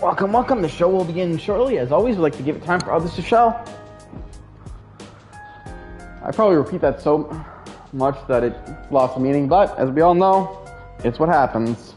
Welcome, welcome. The show will begin shortly. As always, we'd like to give it time for others to show. I probably repeat that so much that it lost meaning, but as we all know, it's what happens.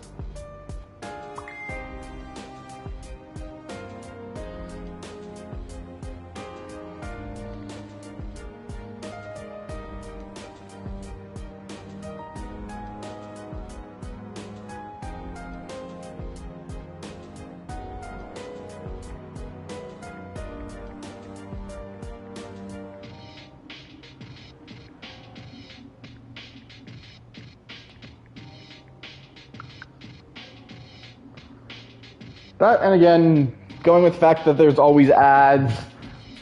That, and again, going with the fact that there's always ads,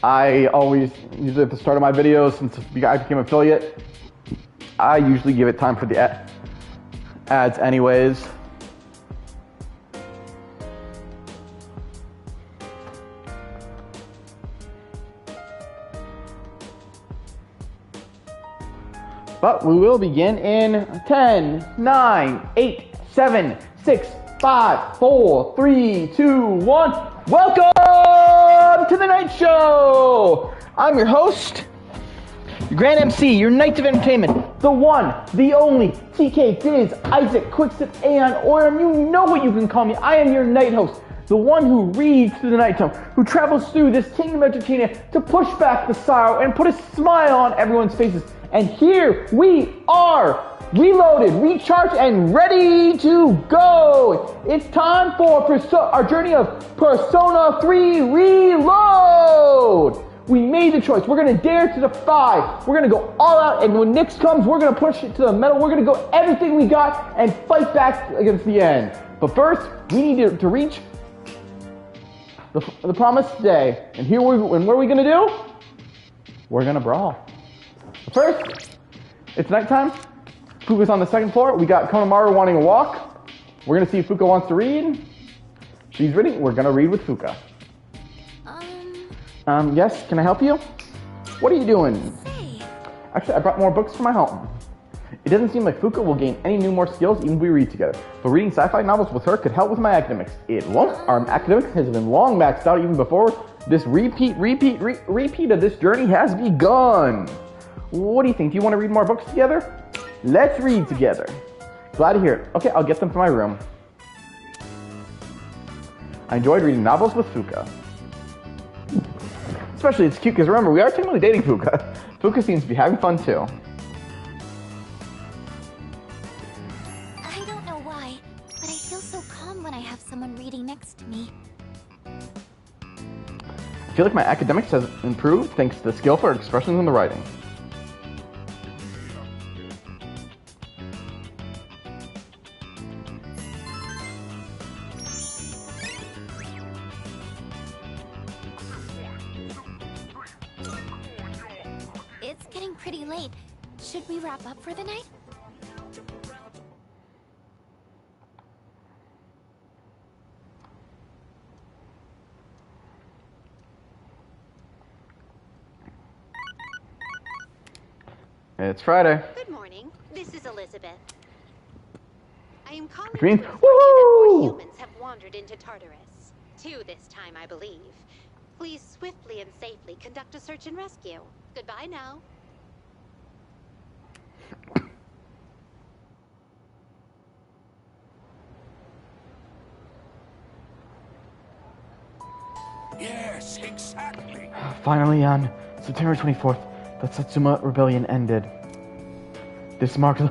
I always, usually at the start of my videos, since I became an affiliate, I usually give it time for the ads anyways. But we will begin in 10, 9, 8, 7, 6, 5, 4, 3, 2, 1. Welcome to the Night Show! I'm your host, your Grand MC, your Knight of Entertainment, the one, the only, TK Diz, Isaac, Quickstep, Aeon, Oram, you know what you can call me. I am your Night Host, the one who reads through the night time, who travels through this kingdom of entertainment to push back the sorrow and put a smile on everyone's faces. And here we are, reloaded, recharged, and ready to go. It's time for our journey of Persona 3 Reload. We made the choice. We're going to dare to defy. We're going to go all out, and when Nyx comes, we're going to push it to the metal. We're going to go everything we got and fight back against the end. But first, we need to reach the promised day. And what are we going to do? We're going to brawl. But first, it's nighttime. Fuka's on the second floor. We got Konamaru wanting a walk. We're going to see if Fuka wants to read. She's reading. We're going to read with Fuka. Yes, can I help you? What are you doing? Actually, I brought more books from my home. It doesn't seem like Fuka will gain any more skills even if we read together. But reading sci-fi novels with her could help with my academics. It won't. Our academics has been long maxed out even before this repeat of this journey has begun. What do you think? Do you want to read more books together? Let's read together. Glad to hear it. Okay, I'll get them from my room. I enjoyed reading novels with Fuka. Especially, it's cute because remember, we are technically dating Fuka. Fuka seems to be having fun too. I don't know why, but I feel so calm when I have someone reading next to me. I feel like my academics has improved thanks to the skillful expressions in the writing. It's getting pretty late. Should we wrap up for the night? It's Friday. Good morning. This is Elizabeth. I am calling Which means, to inform you that more woohoo! humans have wandered into Tartarus. 2 this time, I believe. Please swiftly and safely conduct a search and rescue. Goodbye now. Yes, exactly. Finally, on September 24th, the Satsuma Rebellion ended. This marks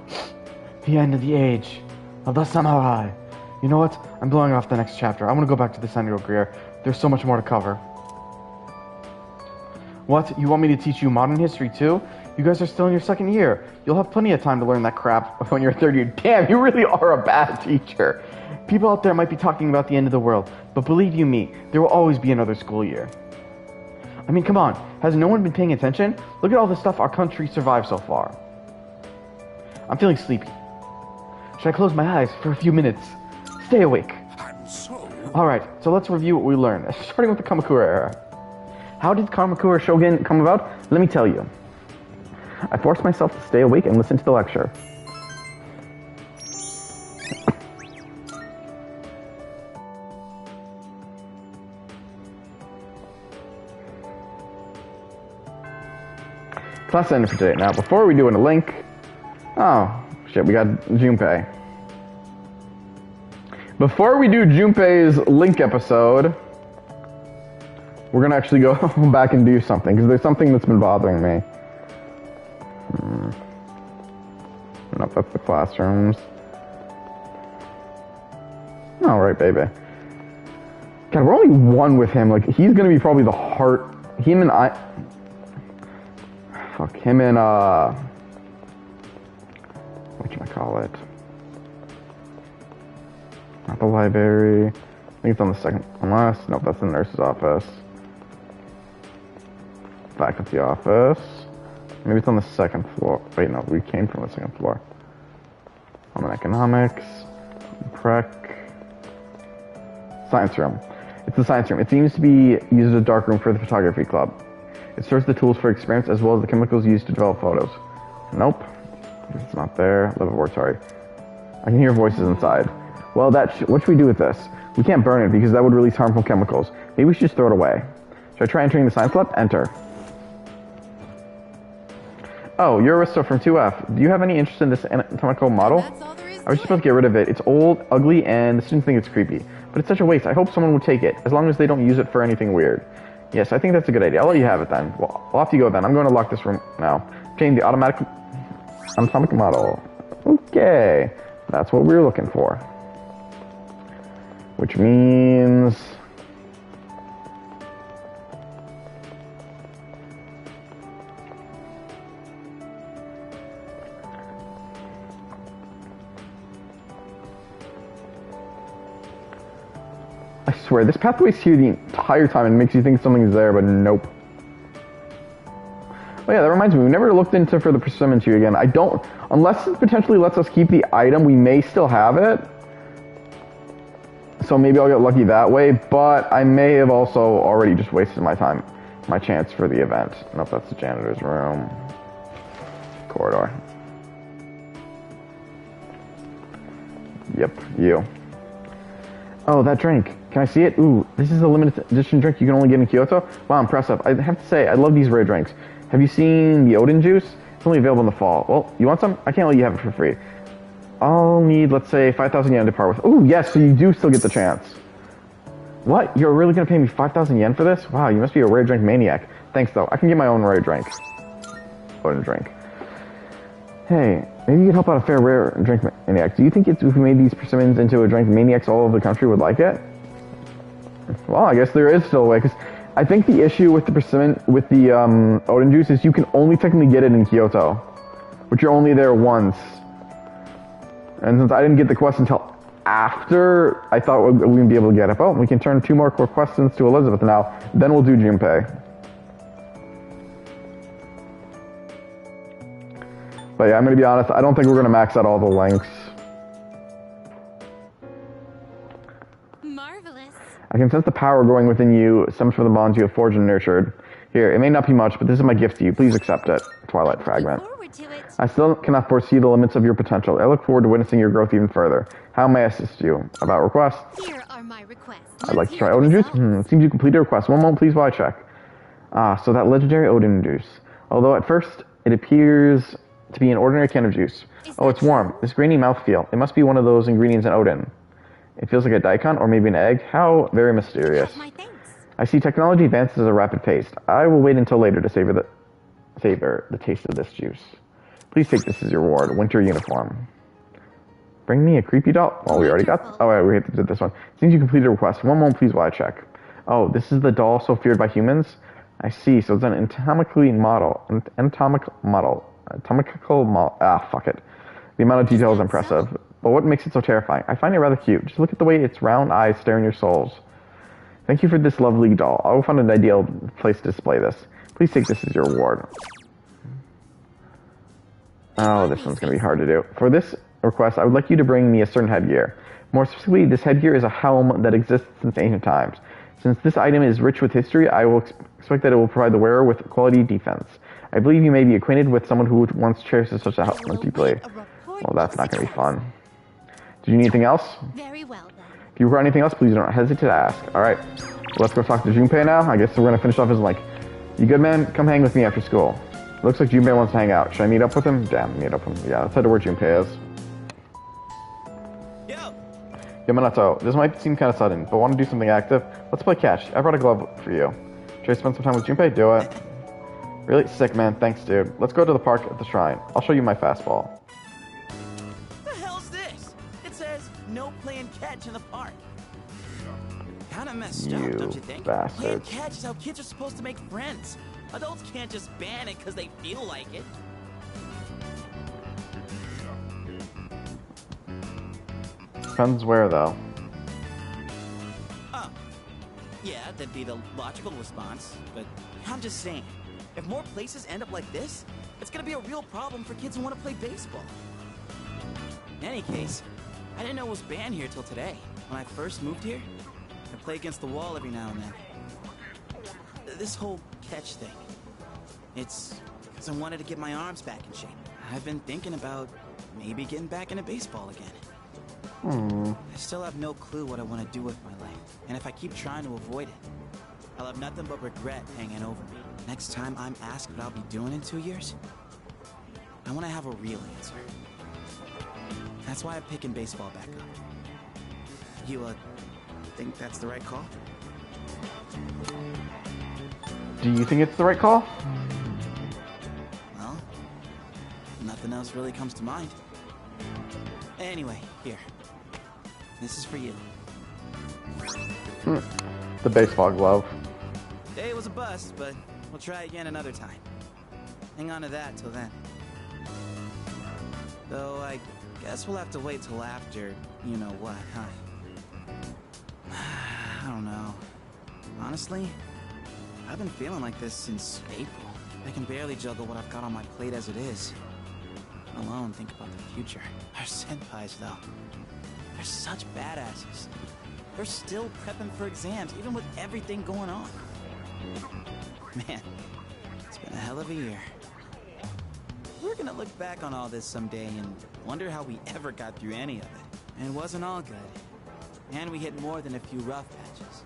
the end of the age of the samurai. You know what? I'm blowing off the next chapter. I want to go back to the Senro Greer. There's so much more to cover. What? You want me to teach you modern history too? You guys are still in your second year. You'll have plenty of time to learn that crap when you're third year. Damn, you really are a bad teacher. People out there might be talking about the end of the world, but believe you me, there will always be another school year. I mean, come on. Has no one been paying attention? Look at all the stuff our country survived so far. I'm feeling sleepy. Should I close my eyes for a few minutes? Stay awake. I'm so... Alright, so let's review what we learned, starting with the Kamakura era. How did Kamakura Shogun come about? Let me tell you. I forced myself to stay awake and listen to the lecture. So that's the end for today. Now, before we do a link... Oh, shit, we got Junpei. Before we do Junpei's link episode, we're gonna actually go back and do something, because there's something that's been bothering me. Nope, that's the classrooms. Alright, baby. God, we're only one with him. Like, he's gonna be probably the heart. Him and I... Fuck, him and, whatchamacallit? Not the library. I think it's on the second... Unless... Nope, that's the nurse's office. Faculty office. Maybe it's on the second floor. Wait, no, we came from the second floor. Home and economics. Prec. Science room. It's the science room. It seems to be used as a dark room for the photography club. It stores the tools for experiments as well as the chemicals used to develop photos. Nope. It's not there. Laboratory. I can hear voices inside. Well, what should we do with this? We can't burn it because that would release harmful chemicals. Maybe we should just throw it away. Should I try entering the science lab? Enter. Oh, you're Aristo from 2F. Do you have any interest in this anatomical model? I was just supposed to get rid of it. It's old, ugly, and the students think it's creepy. But it's such a waste. I hope someone would take it, as long as they don't use it for anything weird. Yes, I think that's a good idea. I'll let you have it then. Well, I'll have to go then. I'm going to lock this room now. Obtain the anatomic model. Okay. That's what we were looking for. Which means... I swear, this pathway's here the entire time and makes you think something's there, but nope. Oh yeah, that reminds me, we never looked into for the persimmon tree again. I don't, unless it potentially lets us keep the item, we may still have it. So maybe I'll get lucky that way, but I may have also already just wasted my time, my chance for the event. Nope, that's the janitor's room. Corridor. Yep, you. Oh, that drink. Can I see it? Ooh, this is a limited edition drink you can only get in Kyoto? Wow, impressive. I have to say, I love these rare drinks. Have you seen the Odin juice? It's only available in the fall. Well, you want some? I can't let you have it for free. I'll need, let's say, 5,000 yen to part with. Ooh, yes, so you do still get the chance. What? You're really going to pay me 5,000 yen for this? Wow, you must be a rare drink maniac. Thanks, though. I can get my own rare drink. Odin drink. Hey, maybe you could help out a fair rare drink maniac. Do you think if we made these persimmons into a drink, maniacs all over the country would like it? Well, I guess there is still a way, because I think the issue with the persimmon, with the Odin juice, is you can only technically get it in Kyoto, which you're only there once. And since I didn't get the quest until after, I thought we wouldn't be able to get it. Oh, we can turn 2 more questions to Elizabeth now. Then we'll do Junpei. But yeah, I'm going to be honest, I don't think we're going to max out all the links. Marvelous. I can sense the power growing within you, stems from the bonds you have forged and nurtured. Here, it may not be much, but this is my gift to you. Please accept it. Twilight Fragment. I still cannot foresee the limits of your potential. I look forward to witnessing your growth even further. How may I assist you? About requests? Here are my requests. I'd like to try Odin juice. It seems you completed a request. One moment, please, while I check. Ah, so that legendary Odin juice. Although at first it appears to be an ordinary can of juice. Oh, it's warm. This grainy mouthfeel. It must be one of those ingredients in Odin. It feels like a daikon or maybe an egg. How very mysterious. I see technology advances at a rapid pace. I will wait until later to savor the taste of this juice. Please take this as your reward. Winter uniform. Bring me a creepy doll. Oh, we already got... Oh, yeah, we did this one. Seems you completed a request. One moment, please, while I check. Oh, this is the doll so feared by humans? I see. So it's an anatomical model. Ah, fuck it. The amount of detail is impressive. But what makes it so terrifying? I find it rather cute. Just look at the way its round eyes stare in your souls. Thank you for this lovely doll. I will find an ideal place to display this. Please take this as your reward. Oh, this one's going to be hard to do. For this request, I would like you to bring me a certain headgear. More specifically, this headgear is a helm that exists since ancient times. Since this item is rich with history, I will expect that it will provide the wearer with quality defense. I believe you may be acquainted with someone who once cherished such a helmet deeply. Well, that's not going to be fun. Did you need anything else? Very well, then. If you require anything else, please don't hesitate to ask. Alright, let's go talk to Junpei now. I guess we're going to finish off as like, you good, man? Come hang with me after school. Looks like Junpei wants to hang out. Should I meet up with him? Damn, meet up with him. Yeah, let's head to where Junpei is. Yo! Yamamoto, this might seem kind of sudden, but want to do something active? Let's play catch. I brought a glove for you. Should I spend some time with Junpei? Do it. Really? Sick, man. Thanks, dude. Let's go to the park at the shrine. I'll show you my fastball. The hell's this? It says, no playing catch in the park. Kinda messed up, don't you think? Bastards. Playing catch is how kids are supposed to make friends. Adults can't just ban it because they feel like it. Depends where, though. Oh. Yeah, that'd be the logical response, but I'm just saying, if more places end up like this, it's gonna be a real problem for kids who want to play baseball. In any case, I didn't know it was banned here till today. When I first moved here, I play against the wall every now and then. This whole catch thing, it's because I wanted to get my arms back in shape. I've been thinking about maybe getting back into baseball again. I still have no clue what I want to do with my life, and if I keep trying to avoid it, I'll have nothing but regret hanging over me. Next time I'm asked what I'll be doing in 2 years, I want to have a real answer. That's why I'm picking baseball back up. You, think that's the right call? Do you think it's the right call? Well, nothing else really comes to mind. Anyway, here. This is for you. The baseball glove. Day was a bust, but we'll try again another time. Hang on to that till then. Though I guess we'll have to wait till after you know what, huh? I don't know. Honestly, I've been feeling like this since April. I can barely juggle what I've got on my plate as it is. Let alone think about the future. Our senpais, though. They're such badasses. They're still prepping for exams, even with everything going on. Man, it's been a hell of a year. We're gonna look back on all this someday and wonder how we ever got through any of it. And it wasn't all good. And we hit more than a few rough patches.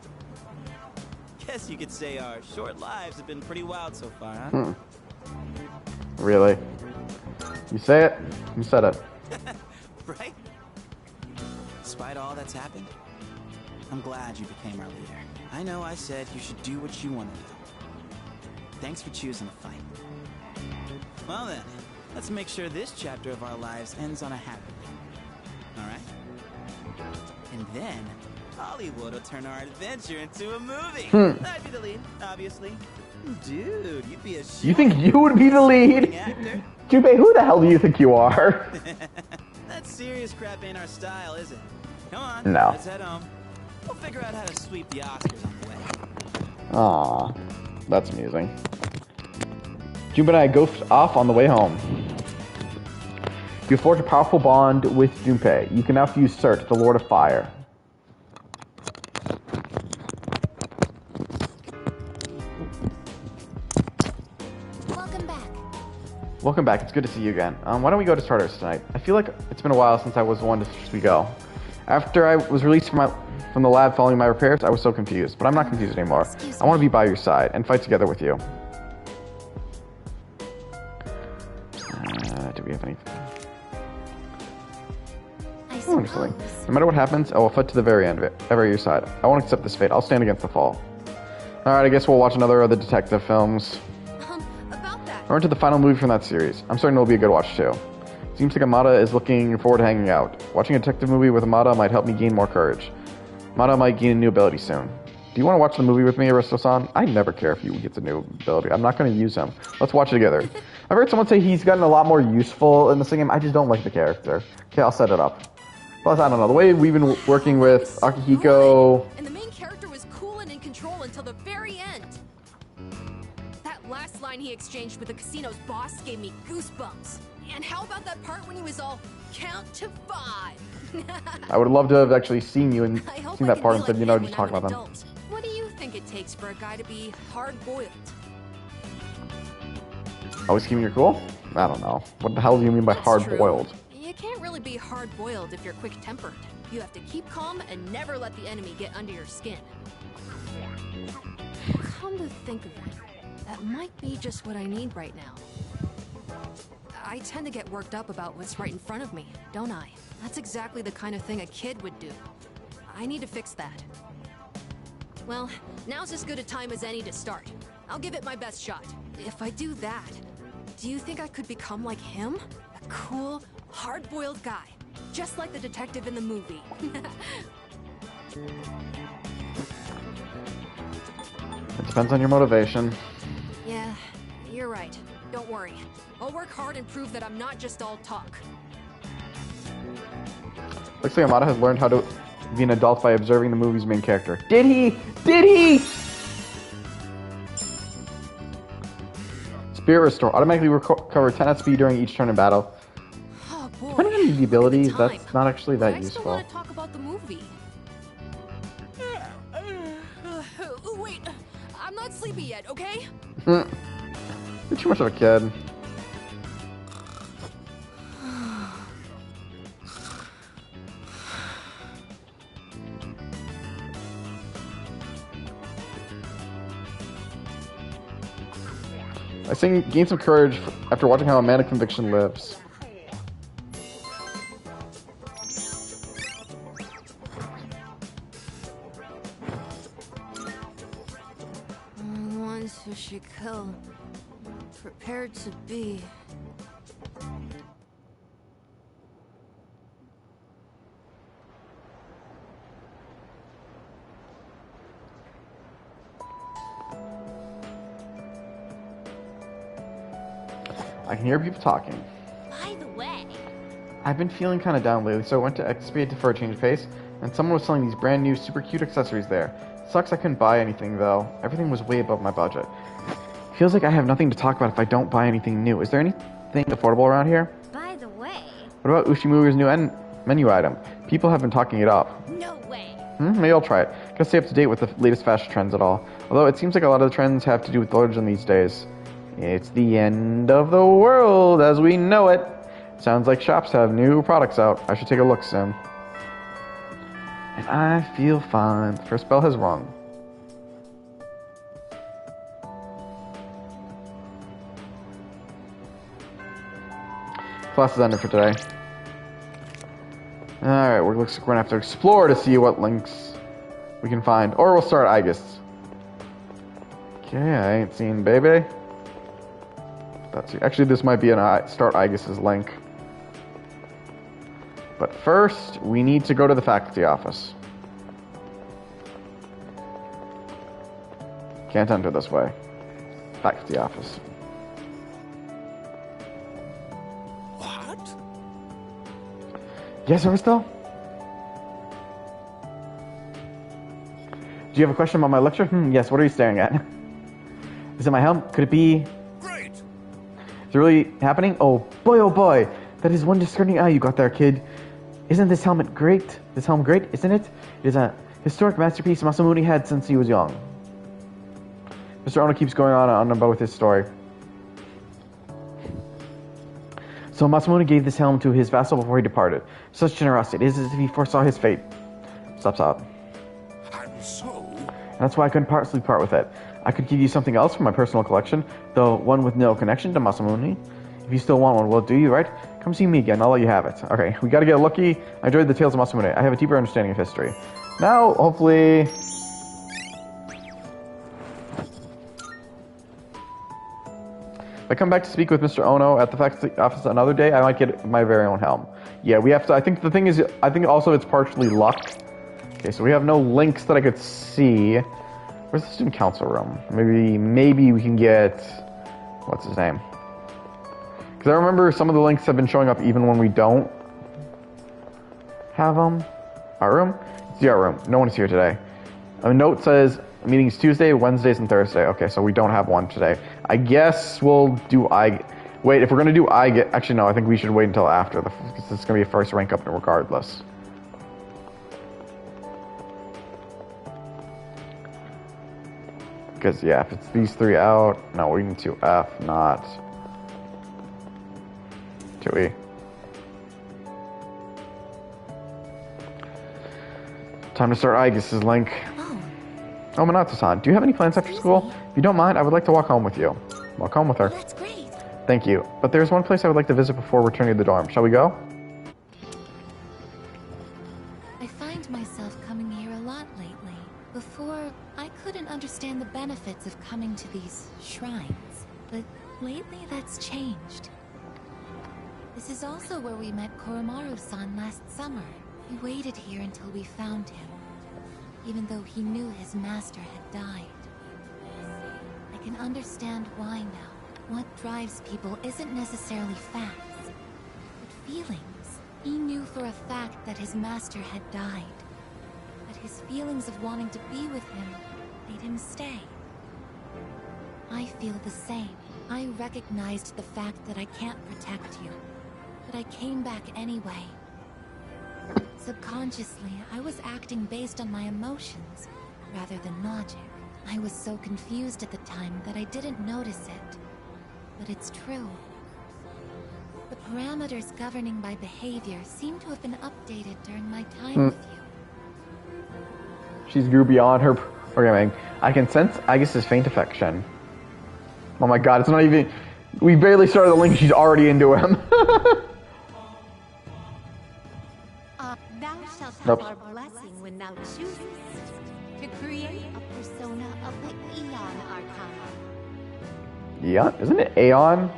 Guess you could say our short lives have been pretty wild so far, huh? Really? You say it, you said it. Right? Despite all that's happened, I'm glad you became our leader. I know I said you should do what you want to do. Thanks for choosing to fight. Well then, let's make sure this chapter of our lives ends on a happy note. Alright? And then, Hollywood will turn our adventure into a movie. I'd be the lead, obviously. Dude, you'd be a You think you would be the lead? actor. Junpei, who the hell do you think you are? That serious crap ain't our style, is it? Come on, No. let's head home. We'll figure out how to sweep the Oscars on the way. Aw, that's amusing. Junpei and I goofed off on the way home. You forged a powerful bond with Junpei. You can now fuse Cert, the Lord of Fire. Welcome back. Welcome back. It's good to see you again. Why don't we go to Tartarus tonight? I feel like it's been a while since I was the one to suggest we go. After I was released from the lab following my repairs, I was so confused. But I'm not confused anymore. I want to be by your side and fight together with you. Do we have anything? I Oh, there's something. suppose. No matter what happens, I will fight to the very end of it. Ever at your side. I won't accept this fate. I'll stand against the fall. Alright, I guess we'll watch another of the detective films. About that. We're into the final movie from that series. I'm certain it'll be a good watch too. Seems like Amada is looking forward to hanging out. Watching a detective movie with Amada might help me gain more courage. Amada might gain a new ability soon. Do you want to watch the movie with me, Aristo-san? I never care if he gets a new ability. I'm not going to use him. Let's watch it together. I've heard someone say he's gotten a lot more useful in this game. I just don't like the character. Okay, I'll set it up. Plus, I don't know. The way we've been working with Akihiko... And the main character was cool and in control until the very end. That last line he exchanged with the casino's boss gave me goosebumps. And how about that part when he was all, count to 5? I would love to have actually seen you and I hope seen I that can part be and said, like you know, him just when talk I'm an about them. adult. What do you think it takes for a guy to be hard-boiled? Always keeping your cool? I don't know. What the hell do you mean by That's hard-boiled? true. You can't really be hard-boiled if you're quick-tempered. You have to keep calm and never let the enemy get under your skin. Come to think of it, that might be just what I need right now. I tend to get worked up about what's right in front of me, don't I? That's exactly the kind of thing a kid would do. I need to fix that. Well, now's as good a time as any to start. I'll give it my best shot. If I do that, do you think I could become like him? A cool, hard-boiled guy. Just like the detective in the movie. It depends on your motivation. Yeah, you're right. Don't worry. I'll work hard and prove that I'm not just all talk. Looks like Amada has learned how to be an adult by observing the movie's main character. Did he? Did he? Spirit Restore. Automatically recover 10 SP during each turn in battle. Oh boy. Depending on the abilities, Time. that's not actually that I still useful. want to talk about the movie. Wait, I'm not sleepy yet, okay? You're too much of a kid. I think gain some courage after watching how a man of conviction lives. Ones who she kill, prepared to be. I can hear people talking. By the way, I've been feeling kind of down lately, so I went to XP for a change of pace, and someone was selling these brand new super cute accessories there. Sucks I couldn't buy anything though. Everything was way above my budget. Feels like I have nothing to talk about if I don't buy anything new. Is there anything affordable around here? by the way. What about Ushimuga's new menu item? People have been talking it up. No way. Maybe I'll try it. Gotta stay up to date with the latest fashion trends at all. Although it seems like a lot of the trends have to do with religion these days. It's the end of the world as we know it. Sounds like shops have new products out. I should take a look soon. And I feel fine. The first bell has rung. Class is ended for today. Alright, looks like we're gonna have to explore to see what links we can find. Or we'll start Aegis. Okay, I ain't seen baby. Actually, this might be an start Aegis's link. But first, we need to go to the faculty office. Can't enter this way. Faculty office. What? Yes, Aristotle? Do you have a question about my lecture? Yes, what are you staring at? Is it my helm? Could it be... Great! Is it really happening? Oh boy, that is one discerning eye you got there, kid. Isn't this helmet great? This helm great, isn't it? It is a historic masterpiece Masamune had since he was young. Mr. Ono keeps going on about with his story. So Masamune gave this helm to his vassal before he departed. Such generosity. It is as if he foresaw his fate. Stops out. And so? That's why I couldn't partially part with it. I could give you something else from my personal collection, though one with no connection to Masamune. If you still want one, well, do you, right? Come see me again, I'll let you have it. Okay, we gotta get lucky. I enjoyed the tales of Masamune. I have a deeper understanding of history. Now, hopefully... If I come back to speak with Mr. Ono at the faculty office another day, I might get my very own helm. Yeah, we have to... I think the thing is... I think also it's partially luck. Okay, so we have no links that I could see. Where's the student council room? Maybe we can get... What's his name? Because I remember some of the links have been showing up even when we don't have them. Our room? It's the art room. No one's here today. A note says meetings Tuesday, Wednesdays, and Thursday. Okay, so we don't have one today. I guess we'll do Wait, if we're going to do Actually, no, I think we should wait until after. Because it's going to be a first rank up regardless. Because, yeah, if it's these three out... No, we need 2F, not... 2E. Time to start Aegis's link. Oh, Minato-san, do you have any plans after school? If you don't mind, I would like to walk home with you. Walk home with her. That's great. Thank you. But there's one place I would like to visit before returning to the dorm. Shall we go? I find myself coming here a lot lately. Before, I couldn't understand the benefits of coming to these shrines. But lately, that's changed. This is also where we met Koromaru-san last summer. We waited here until we found him, even though he knew his master had died. I can understand why now. What drives people isn't necessarily facts, but feelings. He knew for a fact that his master had died, but his feelings of wanting to be with him made him stay. I feel the same. I recognized the fact that I can't protect you, but I came back anyway. Subconsciously, I was acting based on my emotions rather than logic. I was so confused at the time that I didn't notice it. But it's true. The parameters governing my behavior seem to have been updated during my time with you. She's grew beyond her programming. I can sense Aigis' faint affection. Oh my god, it's not even... We barely started the link, she's already into him. Thou shalt have Nope. our blessing when thou choosest to create a persona of the Eon Arcana. Yeah, isn't it Aeon?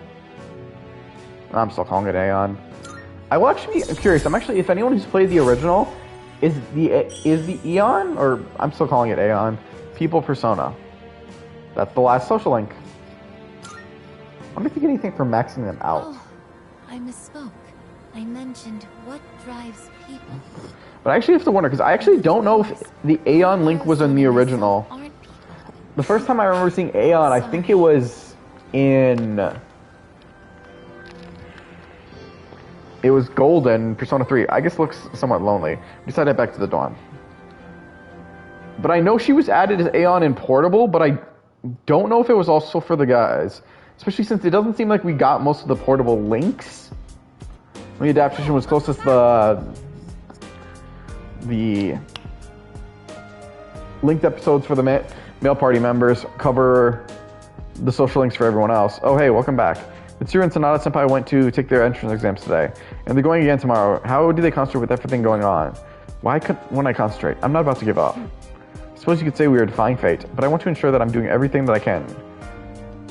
I'm still calling it Aeon. I will actually be curious. I'm actually, if anyone who's played the original, is the Eon, or I'm still calling it Aeon, people persona. That's the last social link. I wonder if you get anything for maxing them out. Oh, I misspoke. I mentioned what drives people. But I actually have to wonder, because I actually don't know if the Aeon link was in the original. Aren't people? The first time I remember seeing Aeon, I think it was in... It was Golden, Persona 3. I guess looks somewhat lonely. We decided to head back to the dorm. But I know she was added as Aeon in Portable, but I don't know if it was also for the guys. Especially since it doesn't seem like we got most of the Portable links. The adaptation was closest to the linked episodes for the male party members cover the social links for everyone else. Oh, hey, welcome back. Mitsuru and Sonata Senpai went to take their entrance exams today, and they're going again tomorrow. How do they concentrate with everything going on? Why wouldn't I concentrate? I'm not about to give up. I suppose you could say we are defying fate, but I want to ensure that I'm doing everything that I can.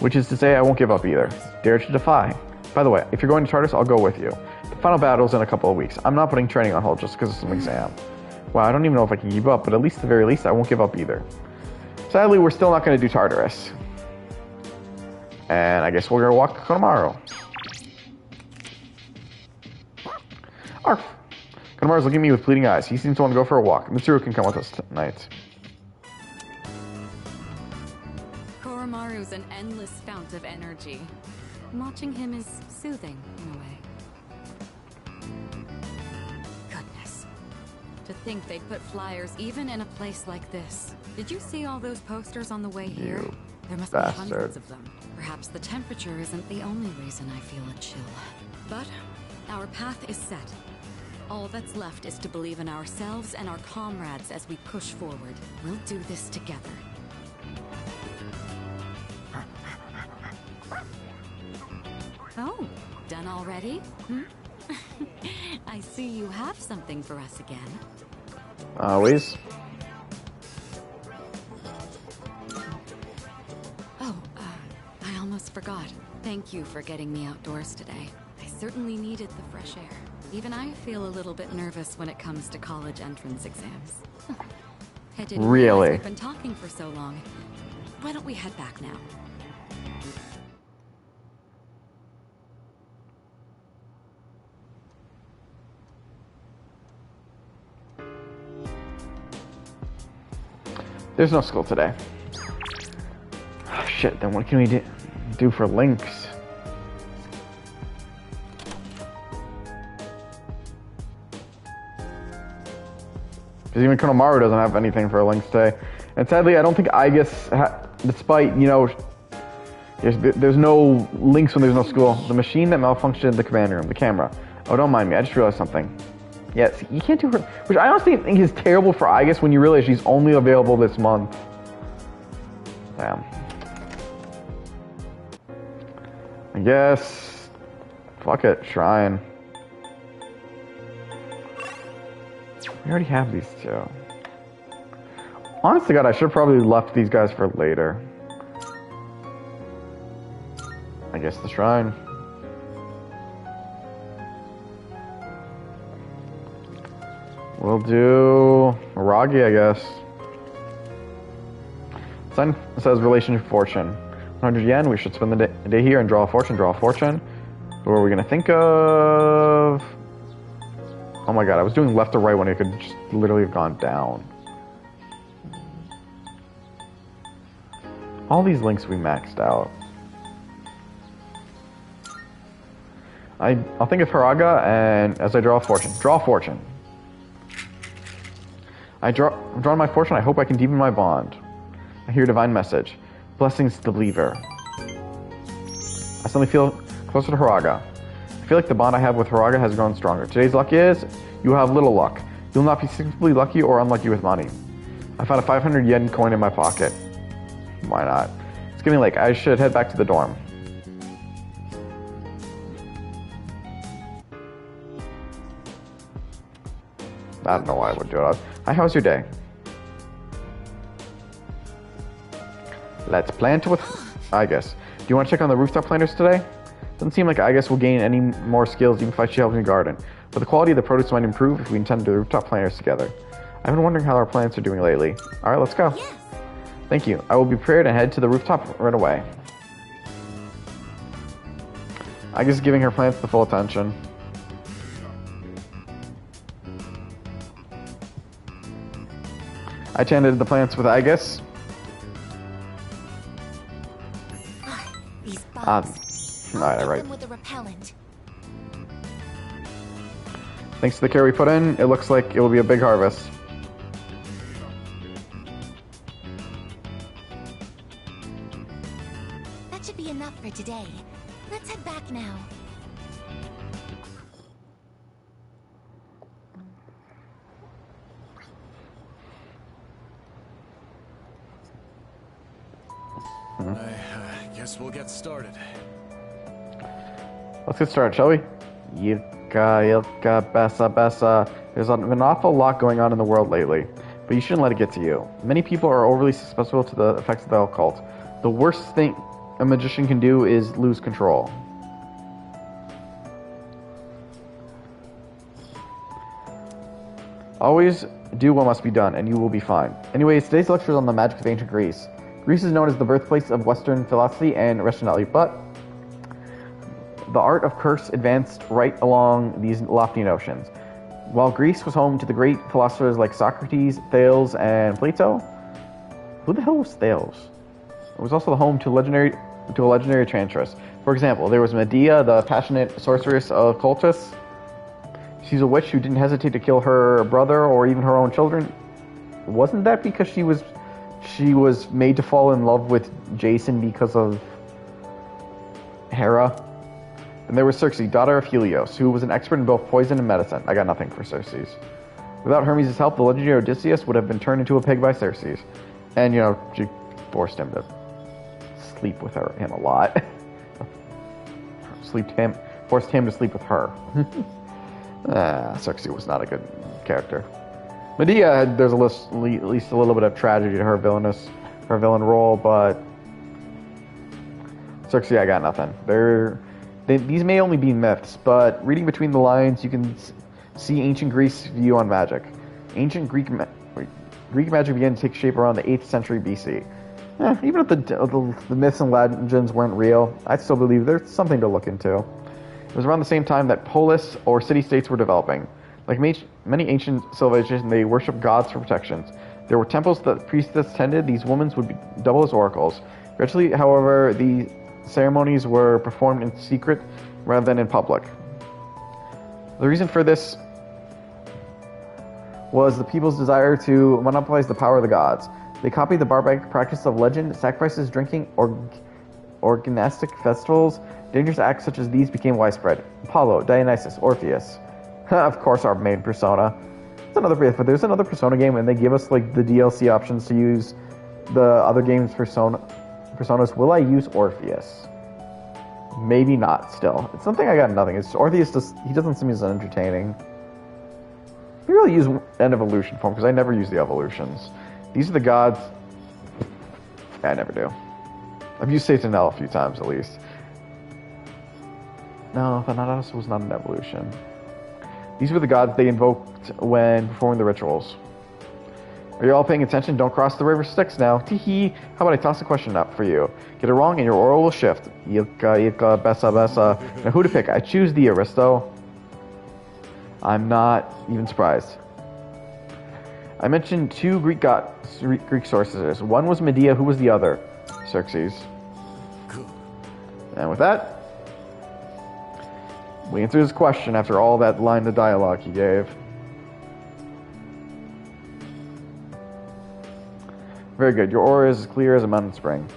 Which is to say, I won't give up either. Dare to defy. By the way, if you're going to Tartarus, I'll go with you. The final battle's in a couple of weeks. I'm not putting training on hold just because of some exam. Wow, I don't even know if I can keep up, but at least at the very least, I won't give up either. Sadly, we're still not going to do Tartarus. And I guess we're going to walk Konomaru. Arf! Konomaru's looking at me with pleading eyes. He seems to want to go for a walk. Mitsuru can come with us tonight. Koromaru's an endless fount of energy. Watching him is soothing, in a way. Goodness. To think they'd put flyers even in a place like this. Did you see all those posters on the way here? You There must bastard. be hundreds of them. Perhaps the temperature isn't the only reason I feel a chill. But our path is set. All that's left is to believe in ourselves and our comrades as we push forward. We'll do this together. Oh, done already? I see you have something for us again. Always. Oh, I almost forgot. Thank you for getting me outdoors today. I certainly needed the fresh air. Even I feel a little bit nervous when it comes to college entrance exams. I didn't Really? realize we've been talking for so long. Why don't we head back now? There's no school today. Oh, shit, then what can we do for links? Because even Konomaru doesn't have anything for links today. And sadly, I don't think Aigis, despite, you know, there's no links when there's no school. The machine that malfunctioned in the command room, the camera. Oh, don't mind me, I just realized something. Yes, you can't do her, which I honestly think is terrible for Aigis when you realize she's only available this month. Damn. I guess. Fuck it, shrine. We already have these two. Honest to God, I should have probably left these guys for later. I guess the shrine. We'll do Ragi, I guess. Sign says relationship fortune. 100 yen, we should spend the day here and draw a fortune, draw a fortune. What are we gonna think of? Oh my god, I was doing left to right when it could just literally have gone down. All these links we maxed out. I'll think of Haraga, and as I draw a fortune. Draw a fortune. I've drawn my fortune, I hope I can deepen my bond. I hear a divine message. Blessings to the believer. I suddenly feel closer to Haraga. I feel like the bond I have with Haraga has grown stronger. Today's luck is, you have little luck. You'll not be simply lucky or unlucky with money. I found a 500 yen coin in my pocket. Why not? It's getting late. I should head back to the dorm. I don't know why I would do it. Hi, how's your day? Let's plan to with Igus. Do you want to check on the rooftop planters today? Doesn't seem like Igus will gain any more skills even if she helps in the garden. But the quality of the produce might improve if we intend to do the rooftop planters together. I've been wondering how our plants are doing lately. Alright, let's go. Yes. Thank you. I will be prepared and head to the rooftop right away. Igus is giving her plants the full attention. I tended the plants with Igus. These bugs. Alright, right. Them with a repellent. Thanks to the care we put in, it looks like it will be a big harvest. That should be enough for today. Let's head back now. I guess we'll get started. Let's get started, shall we? Yilka, bessa. There's been an awful lot going on in the world lately, but you shouldn't let it get to you. Many people are overly susceptible to the effects of the occult. The worst thing a magician can do is lose control. Always do what must be done, and you will be fine. Anyways, today's lecture is on the magic of ancient Greece. Greece is known as the birthplace of Western philosophy and rationality, but the art of curse advanced right along these lofty notions. While Greece was home to the great philosophers like Socrates, Thales, and Plato, who the hell was Thales? It was also the home to a legendary enchantress. For example, there was Medea, the passionate sorceress of Colchis. She's a witch who didn't hesitate to kill her brother or even her own children. Wasn't that because she was made to fall in love with Jason because of Hera? And there was Circe, daughter of Helios, who was an expert in both poison and medicine. I got nothing for Circe. Without Hermes' help, the legendary Odysseus would have been turned into a pig by Circe. And, you know, she forced him to sleep with him a lot. Forced him to sleep with her. Circe was not a good character. Medea, there's at least a little bit of tragedy to her villain role, but Circe, I got nothing. These may only be myths, but reading between the lines, you can see ancient Greece's view on magic. Ancient Greek magic began to take shape around the 8th century BC. Even if the myths and legends weren't real, I still believe there's something to look into. It was around the same time that polis, or city-states, were developing. Like many ancient civilizations, they worshipped gods for protections. There were temples that priests attended. These women would be double as oracles. Gradually, however, the ceremonies were performed in secret rather than in public. The reason for this was the people's desire to monopolize the power of the gods. They copied the barbaric practice of legend, sacrifices, drinking, orgiastic festivals. Dangerous acts such as these became widespread. Apollo, Dionysus, Orpheus. Of course, our main Persona. There's another Persona game, and they give us like the DLC options to use the other games' Personas. Will I use Orpheus? Maybe not still. It's something I got nothing. It's Orpheus he doesn't seem as entertaining. We really use an evolution form because I never use the evolutions. These are the gods. I never do. I've used Satanel a few times at least. No, Thanatos was not an evolution. These were the gods they invoked when performing the rituals. Are you all paying attention? Don't cross the river Styx now. Teehee. How about I toss a question up for you? Get it wrong and your oral will shift. Yilka, bessa, bessa. Now who to pick? I choose the Aristo. I'm not even surprised. I mentioned two Greek sources. One was Medea. Who was the other? Xerxes. Good. And with that, we answered his question after all that line of dialogue he gave. Very good. Your aura is as clear as a mountain spring.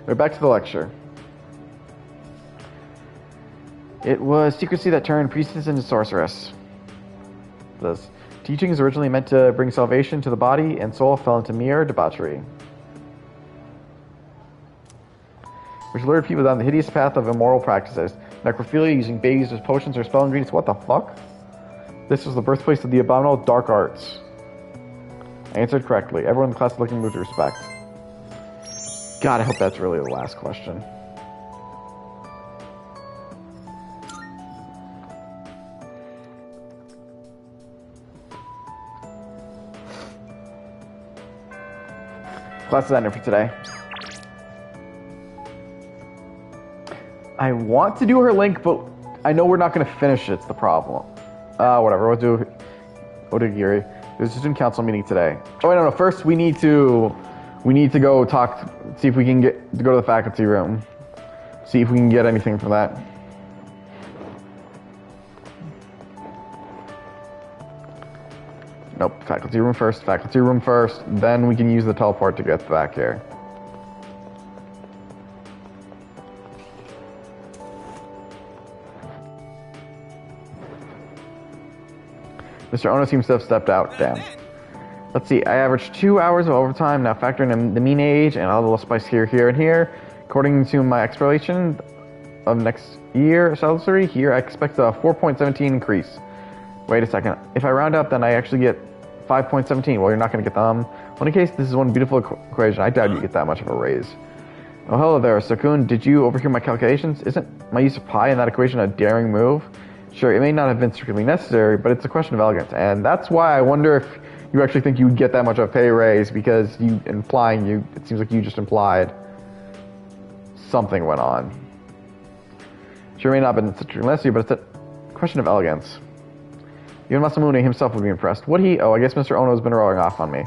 We're back to the lecture. It was secrecy that turned priestess into sorceress. This teaching is originally meant to bring salvation to the body, and soul fell into mere debauchery, which lured people down the hideous path of immoral practices. Necrophilia, using babies as potions or spell ingredients. What the fuck? This was the birthplace of the abominable dark arts. I answered correctly. Everyone in the class is looking with respect. God, I hope that's really the last question. Class is ended for today. I want to do her link, but I know we're not going to finish it. It's the problem. Whatever. We'll do Odagiri. There's a student council meeting today. Oh, wait, no. First, we need to go talk. See if we can go to the faculty room. See if we can get anything from that. Nope. Faculty room first. Faculty room first. Then we can use the teleport to get back here. Mr. Ono seems to have stepped out. Damn. Let's see. I averaged 2 hours of overtime, now factoring in the mean age and all the little spice here, and here. According to my exploration of next year salary, here I expect a 4.17 increase. Wait a second. If I round up, then I actually get 5.17. Well, you're not going to get them. Well, in any case, this is one beautiful equation. I doubt you get that much of a raise. Oh, hello there, Sakun. Did you overhear my calculations? Isn't my use of pi in that equation a daring move? Sure, it may not have been strictly necessary, but it's a question of elegance. And that's why I wonder if you actually think you would get that much of a pay raise, because it seems like you just implied something went on. Sure, it may not have been strictly necessary, but it's a question of elegance. Even Masamune himself would be impressed. Would he? Oh, I guess Mr. Ono's been rolling off on me.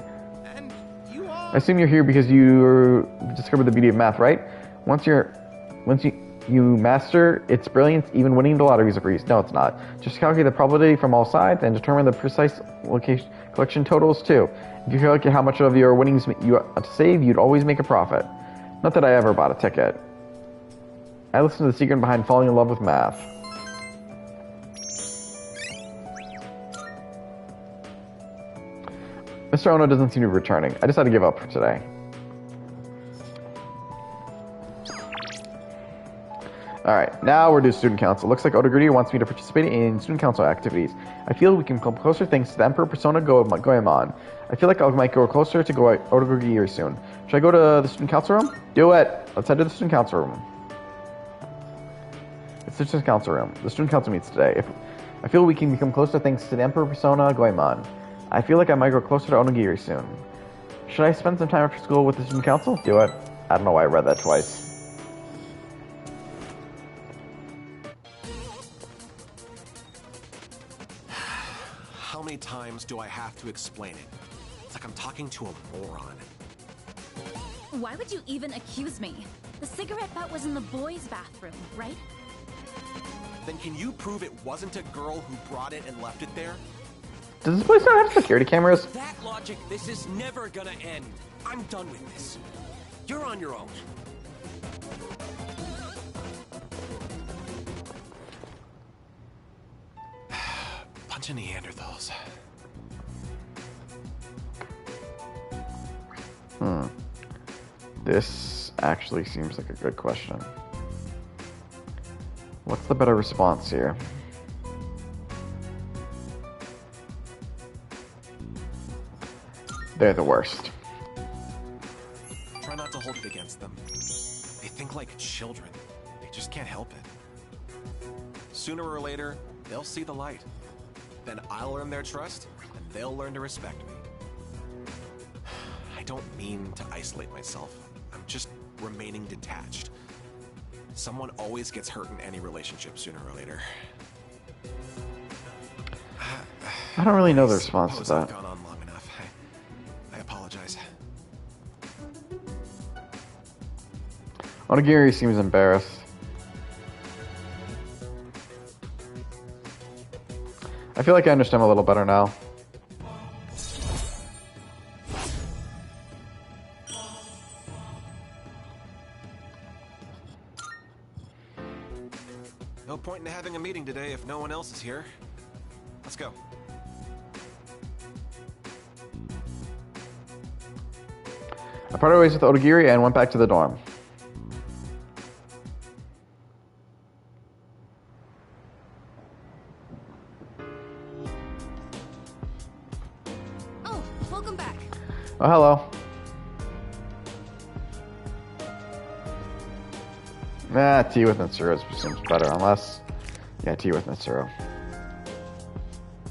And you are... I assume you're here because you discovered the beauty of math, right? Once you master its brilliance, even winning the lottery is a breeze. No, it's not. Just calculate the probability from all sides and determine the precise collection totals too. If you calculate how much of your winnings you have to save, you'd always make a profit. Not that I ever bought a ticket. I listened to the secret behind falling in love with math. Mr. Ono doesn't seem to be returning. I decided to give up for today. Alright, now we're doing student council. Looks like Odagiri wants me to participate in student council activities. I feel we can come closer thanks to the Emperor Persona Goemon. I feel like I might go closer to Odagiri soon. Should I go to the student council room? Do it! Let's head to the student council room. It's the student council room. The student council meets today. I feel we can become closer thanks to the Emperor Persona Goemon. I feel like I might go closer to Onigiri soon. Should I spend some time after school with the student council? Do it. I don't know why I read that twice. How many times do I have to explain it? It's like I'm talking to a moron. Why would you even accuse me? The cigarette butt was in the boys' bathroom, right? Then can you prove it wasn't a girl who brought it and left it there? Does this place not have security cameras? That logic, this is never gonna end. I'm done with this. You're on your own. Bunch of Neanderthals. This actually seems like a good question. What's the better response here? They're the worst. Try not to hold it against them. They think like children. They just can't help it. Sooner or later, they'll see the light. Then I'll earn their trust, and they'll learn to respect me. I don't mean to isolate myself. I'm just remaining detached. Someone always gets hurt in any relationship sooner or later. I don't really know the response to I've that. gone on long enough. I apologize. Onigiri seems embarrassed. I feel like I understand him a little better now. No point in having a meeting today if no one else is here. Let's go. I parted ways with Onigiri and went back to the dorm. Oh, welcome back. Oh, hello. Nah, tea with Mitsuru seems better, unless... Yeah, tea with Mitsuru.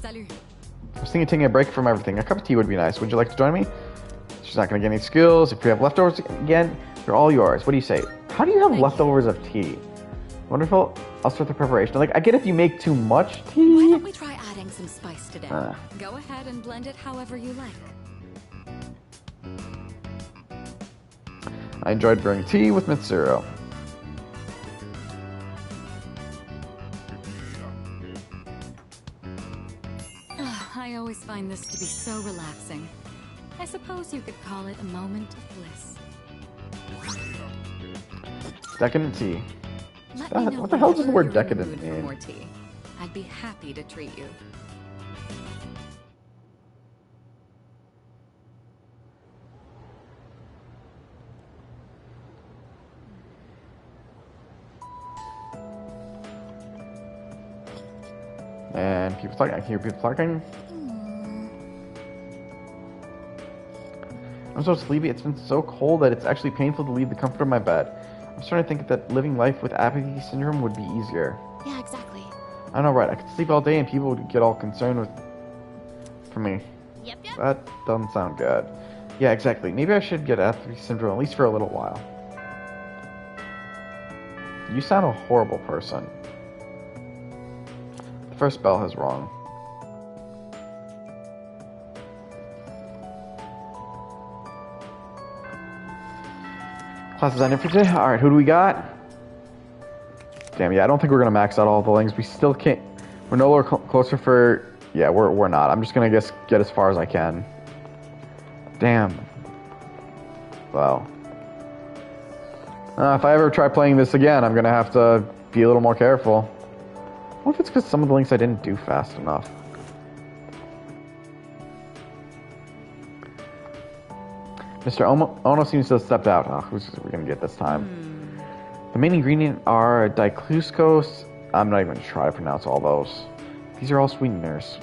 Salut. I was thinking of taking a break from everything. A cup of tea would be nice. Would you like to join me? She's not going to get any skills. If you have leftovers again, they're all yours. What do you say? How do you have leftovers of tea? Wonderful. I'll start the preparation. Like, I get if you make too much Why tea. don't we try adding some spice today? Go ahead and blend it however you like. I enjoyed brewing tea with Mitsuru. I always find this to be so relaxing. I suppose you could call it a moment of bliss. Decadent tea. Let That- me know what the hell does the word whenever you're in decadent mood for mean? more tea. I'd be happy to treat you. And people talking. I can hear people talking. I'm so sleepy. It's been so cold that it's actually painful to leave the comfort of my bed. I'm starting to think that living life with apathy syndrome would be easier. Yeah, exactly. I know, right? I could sleep all day and people would get all concerned with... for me. Yep. That doesn't sound good. Yeah, exactly. Maybe I should get apathy syndrome at least for a little while. You sound a horrible person. The first bell has rung. Class is ended for today. Alright, who do we got? Damn, yeah, I don't think we're gonna max out all the links. We still can't... We're no longer closer for... Yeah, we're not. I'm just gonna get as far as I can. Damn. Wow. If I ever try playing this again, I'm gonna have to be a little more careful. What if it's because some of the links I didn't do fast enough? Mr. Ono seems to have stepped out. Oh, who's we gonna get this time? The main ingredient are dicluscose. I'm not even gonna try to pronounce all those. These are all sweeteners.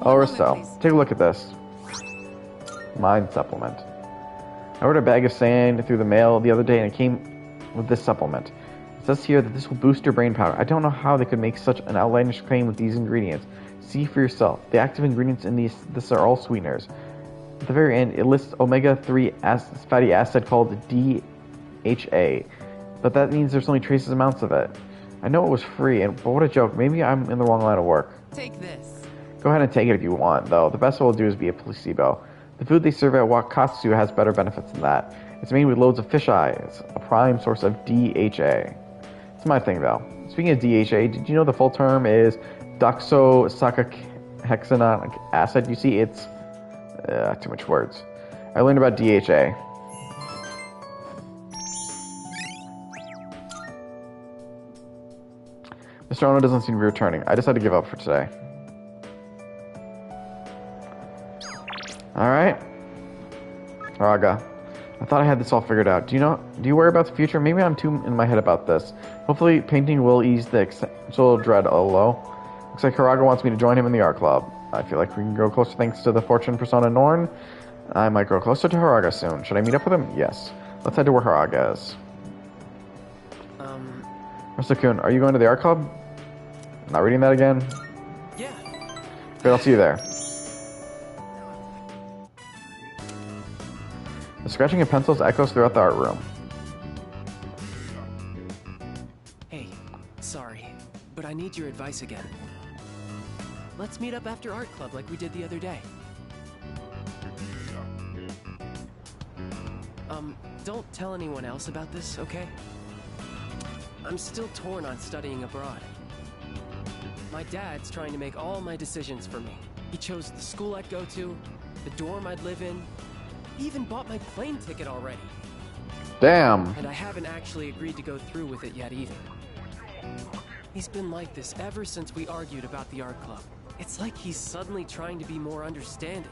Oh, Risto, take a look at this. Mind supplement. I ordered a bag of sand through the mail the other day and it came with this supplement. It says here that this will boost your brain power. I don't know how they could make such an outlandish claim with these ingredients. See for yourself. The active ingredients in this are all sweeteners. At the very end, it lists omega-3 fatty acid called DHA, but that means there's only traces amounts of it. I know it was free, but what a joke. Maybe I'm in the wrong line of work. Take this. Go ahead and take it if you want, though. The best it will do is be a placebo. The food they serve at Wakatsu has better benefits than that. It's made with loads of fish eyes, a prime source of DHA. It's my thing, though. Speaking of DHA, did you know the full term is doxosahexaenoic acid? You see, it's... too much words. I learned about DHA. Mr. Ono doesn't seem to be returning. I decided to give up for today. Alright. Raga. I thought I had this all figured out. Do you worry about the future? Maybe I'm too in my head about this. Hopefully painting will ease the existential dread a little. Looks like Haraga wants me to join him in the art club. I feel like we can grow closer thanks to the fortune persona Norn. I might grow closer to Haraga soon. Should I meet up with him? Yes. Let's head to where Haraga is. Mr. are you going to the art club? Not reading that again? Yeah. Good, I'll see you there. The scratching of pencils echoes throughout the art room. Hey, sorry, but I need your advice again. Let's meet up after art club like we did the other day. Don't tell anyone else about this, okay? I'm still torn on studying abroad. My dad's trying to make all my decisions for me. He chose the school I'd go to, the dorm I'd live in. He even bought my plane ticket already. Damn. And I haven't actually agreed to go through with it yet either. He's been like this ever since we argued about the art club. It's like he's suddenly trying to be more understanding.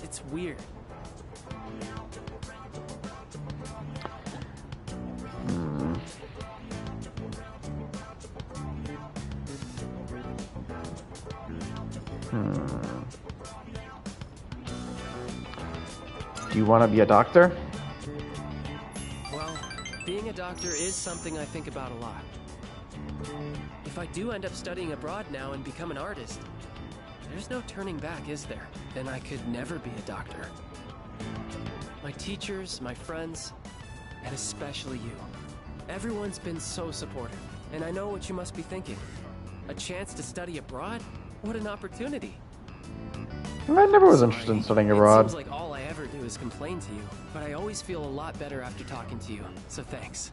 It's weird. Do you want to be a doctor? Well, being a doctor is something I think about a lot. If I do end up studying abroad now and become an artist, there's no turning back, is there? Then I could never be a doctor. My teachers, my friends, and especially you. Everyone's been so supportive, and I know what you must be thinking. A chance to study abroad? What an opportunity. I never was interested in studying abroad. It seems like all I ever do is complain to you, but I always feel a lot better after talking to you, so thanks.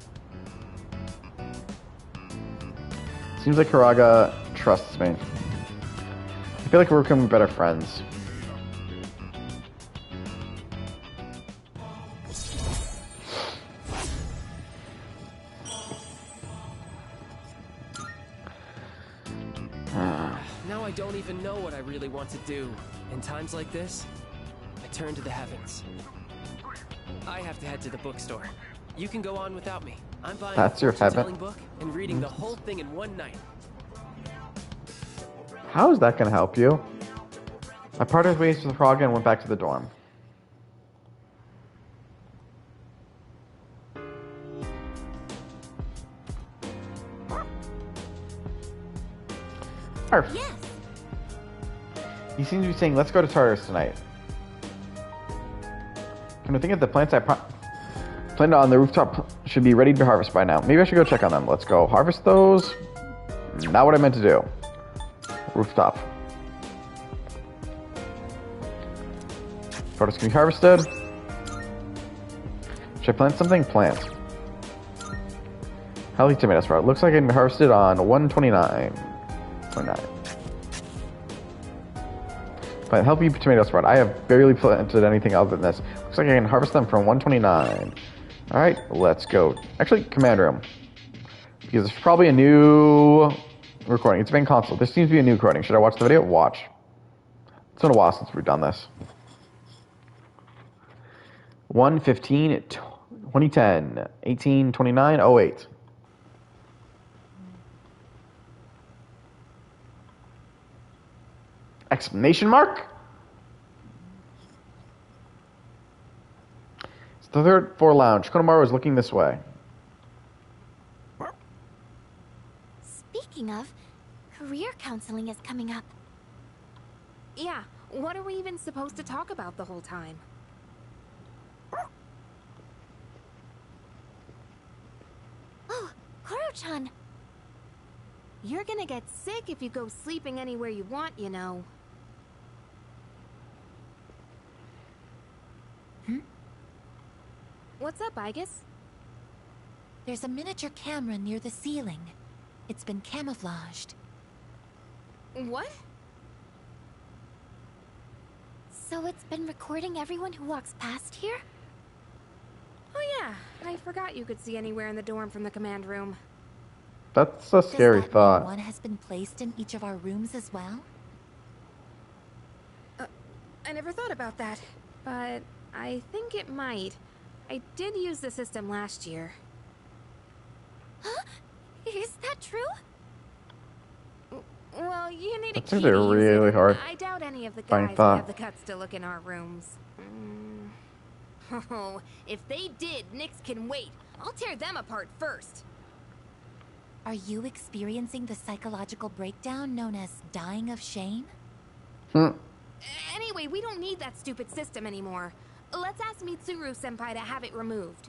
Seems like Haraga trusts me. I feel like we're becoming better friends. Now I don't even know what I really want to do. In times like this, I turn to the heavens. I have to head to the bookstore. You can go on without me. I'm buying That's a your fortune-telling heaven? book and reading the whole thing in one night. How is that going to help you? I parted ways with Haraga and went back to the dorm. Arf. Yes. He seems to be saying, let's go to Tartarus tonight. Can I think of the plants I planted on the rooftop should be ready to harvest by now. Maybe I should go check on them. Let's go harvest those. Not what I meant to do. Rooftop. Produce can be harvested. Should I plant something? Plant. Healthy tomato sprout. Looks like it can be harvested on 129. 29. Plant healthy tomato sprout. I have barely planted anything other than this. Looks like I can harvest them from 129. Alright, let's go. Actually, command room. Because there's probably a new recording. It's been console. This seems to be a new recording. Should I watch the video? Watch. It's been a while since we've done this. 1/15/2010 18/29/08. Exclamation mark? It's the third floor lounge. Konomaru is looking this way. Speaking of, career counseling is coming up. Yeah, what are we even supposed to talk about the whole time? Oh, Koro-chan. You're gonna get sick if you go sleeping anywhere you want, you know. What's up, Igus? There's a miniature camera near the ceiling. It's been camouflaged. What? So it's been recording everyone who walks past here? Oh yeah, I forgot you could see anywhere in the dorm from the command room. That's a scary Does that thought. mean one has been placed in each of our rooms as well? I never thought about that, but I think it might. I did use the system last year. Huh? Is that true? Well, you need a That key seems to like use really it. hard. I doubt any of the Fine guys would thought. have the guts to look in our rooms. Oh, if they did, Nyx can wait. I'll tear them apart first. Are you experiencing the psychological breakdown known as dying of shame? Anyway, we don't need that stupid system anymore. Let's ask Mitsuru-senpai to have it removed.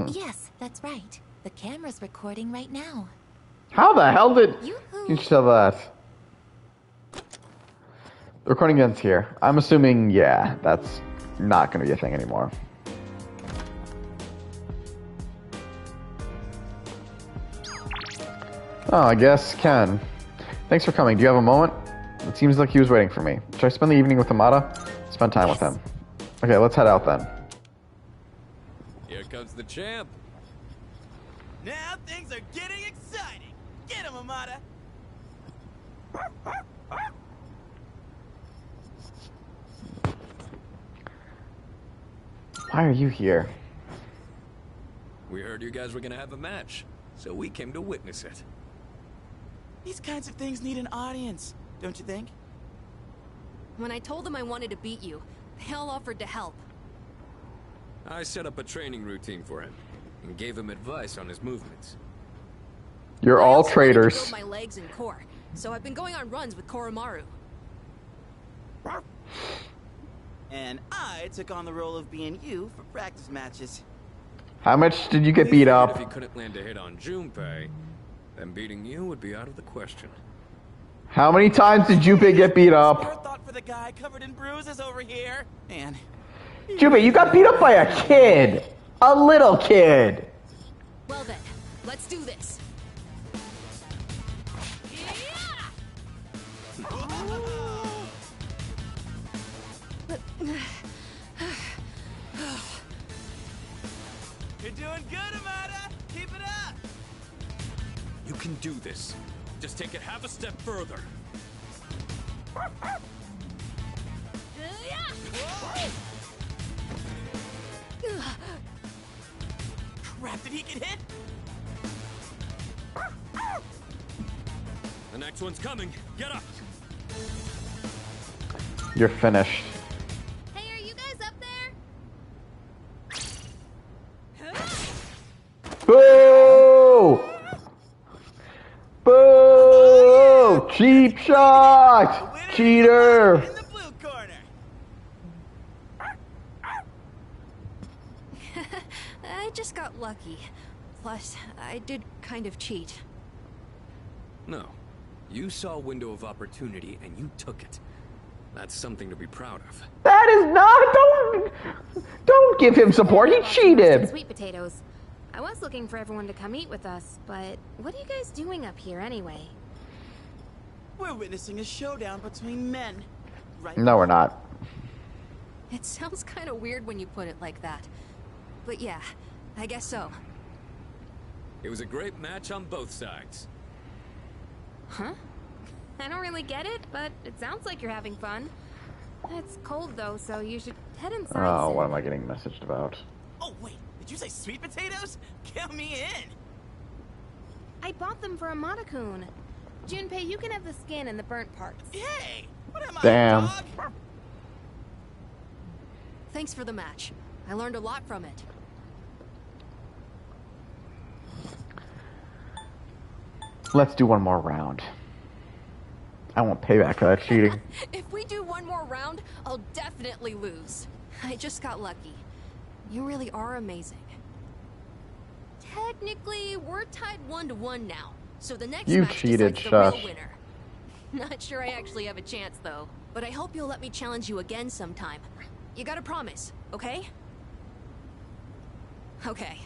Yes, that's right. The camera's recording right now. How the hell did Yoo-hoo. you show that? The recording ends here. I'm assuming, yeah, that's not going to be a thing anymore. Oh, I guess Ken. Thanks for coming. Do you have a moment? It seems like he was waiting for me. Should I spend the evening with Amada? Spend time with him. Okay, let's head out then. Here comes the champ. Now things are getting exciting. Get him, Amada. Why are you here? We heard you guys were gonna have a match, so we came to witness it. These kinds of things need an audience, don't you think? When I told them I wanted to beat you, they all offered to help. I set up a training routine for him and gave him advice on his movements. You're I all also wanted to traitors. build my legs and core, so I've been going on runs with Koromaru. And I took on the role of being you for practice matches. How much did you get We beat figured up? If he couldn't land a hit on Junpei, then beating you would be out of the question. How many times did Junpei get beat Spare up? thought for the guy covered in bruises over here. Man, Junpei, you got beat up by a kid. A little kid. Well then, let's do this. you're doing good, Amada. Keep it up. You can do this. Just take it half a step further. Crap, did he get hit? The next one's coming. Get up. You're finished. Hey, are you guys up there? Boo! Boo! Cheap shot! Cheater! In the blue corner. I just got lucky. Plus, I did kind of cheat. No. You saw a window of opportunity and you took it. That's something to be proud of. That is not. Don't give him support. He cheated. Sweet potatoes. I was looking for everyone to come eat with us, but what are you guys doing up here anyway? We're witnessing a showdown between men. Right? No, we're not. It sounds kind of weird when you put it like that. But yeah, I guess so. It was a great match on both sides. Huh? I don't really get it, but it sounds like you're having fun. It's cold though, so you should head inside Oh, soon. what am I getting messaged about? Oh, wait. Did you say sweet potatoes? Count me in. I bought them for Amada-kun. Junpei, you can have the skin and the burnt parts. Hey, what am Damn. I, a dog? Thanks for the match. I learned a lot from it. Let's do one more round. I want payback for that cheating. If we do one more round, I'll definitely lose. I just got lucky. You really are amazing. Technically, we're tied 1-1 now, so the next You match cheated, decides the real shush. winner. Not sure I actually have a chance, though. But I hope you'll let me challenge you again sometime. You gotta promise, okay? Okay.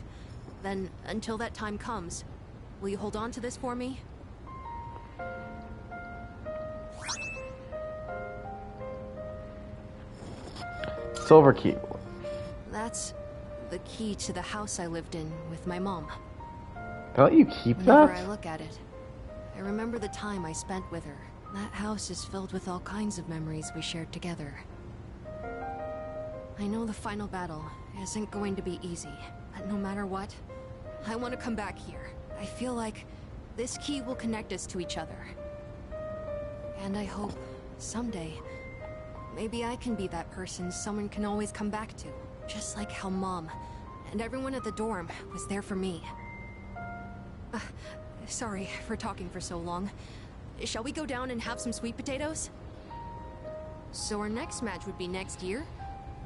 Then, until that time comes, will you hold on to this for me? Silver key. That's the key to the house I lived in with my mom. Did I let you keep Whenever that? I look at it, I remember the time I spent with her. That house is filled with all kinds of memories we shared together. I know the final battle isn't going to be easy, but no matter what, I want to come back here. I feel like this key will connect us to each other. And I hope, someday, maybe I can be that person someone can always come back to. Just like how Mom and everyone at the dorm was there for me. Sorry for talking for so long. Shall we go down and have some sweet potatoes? So our next match would be next year?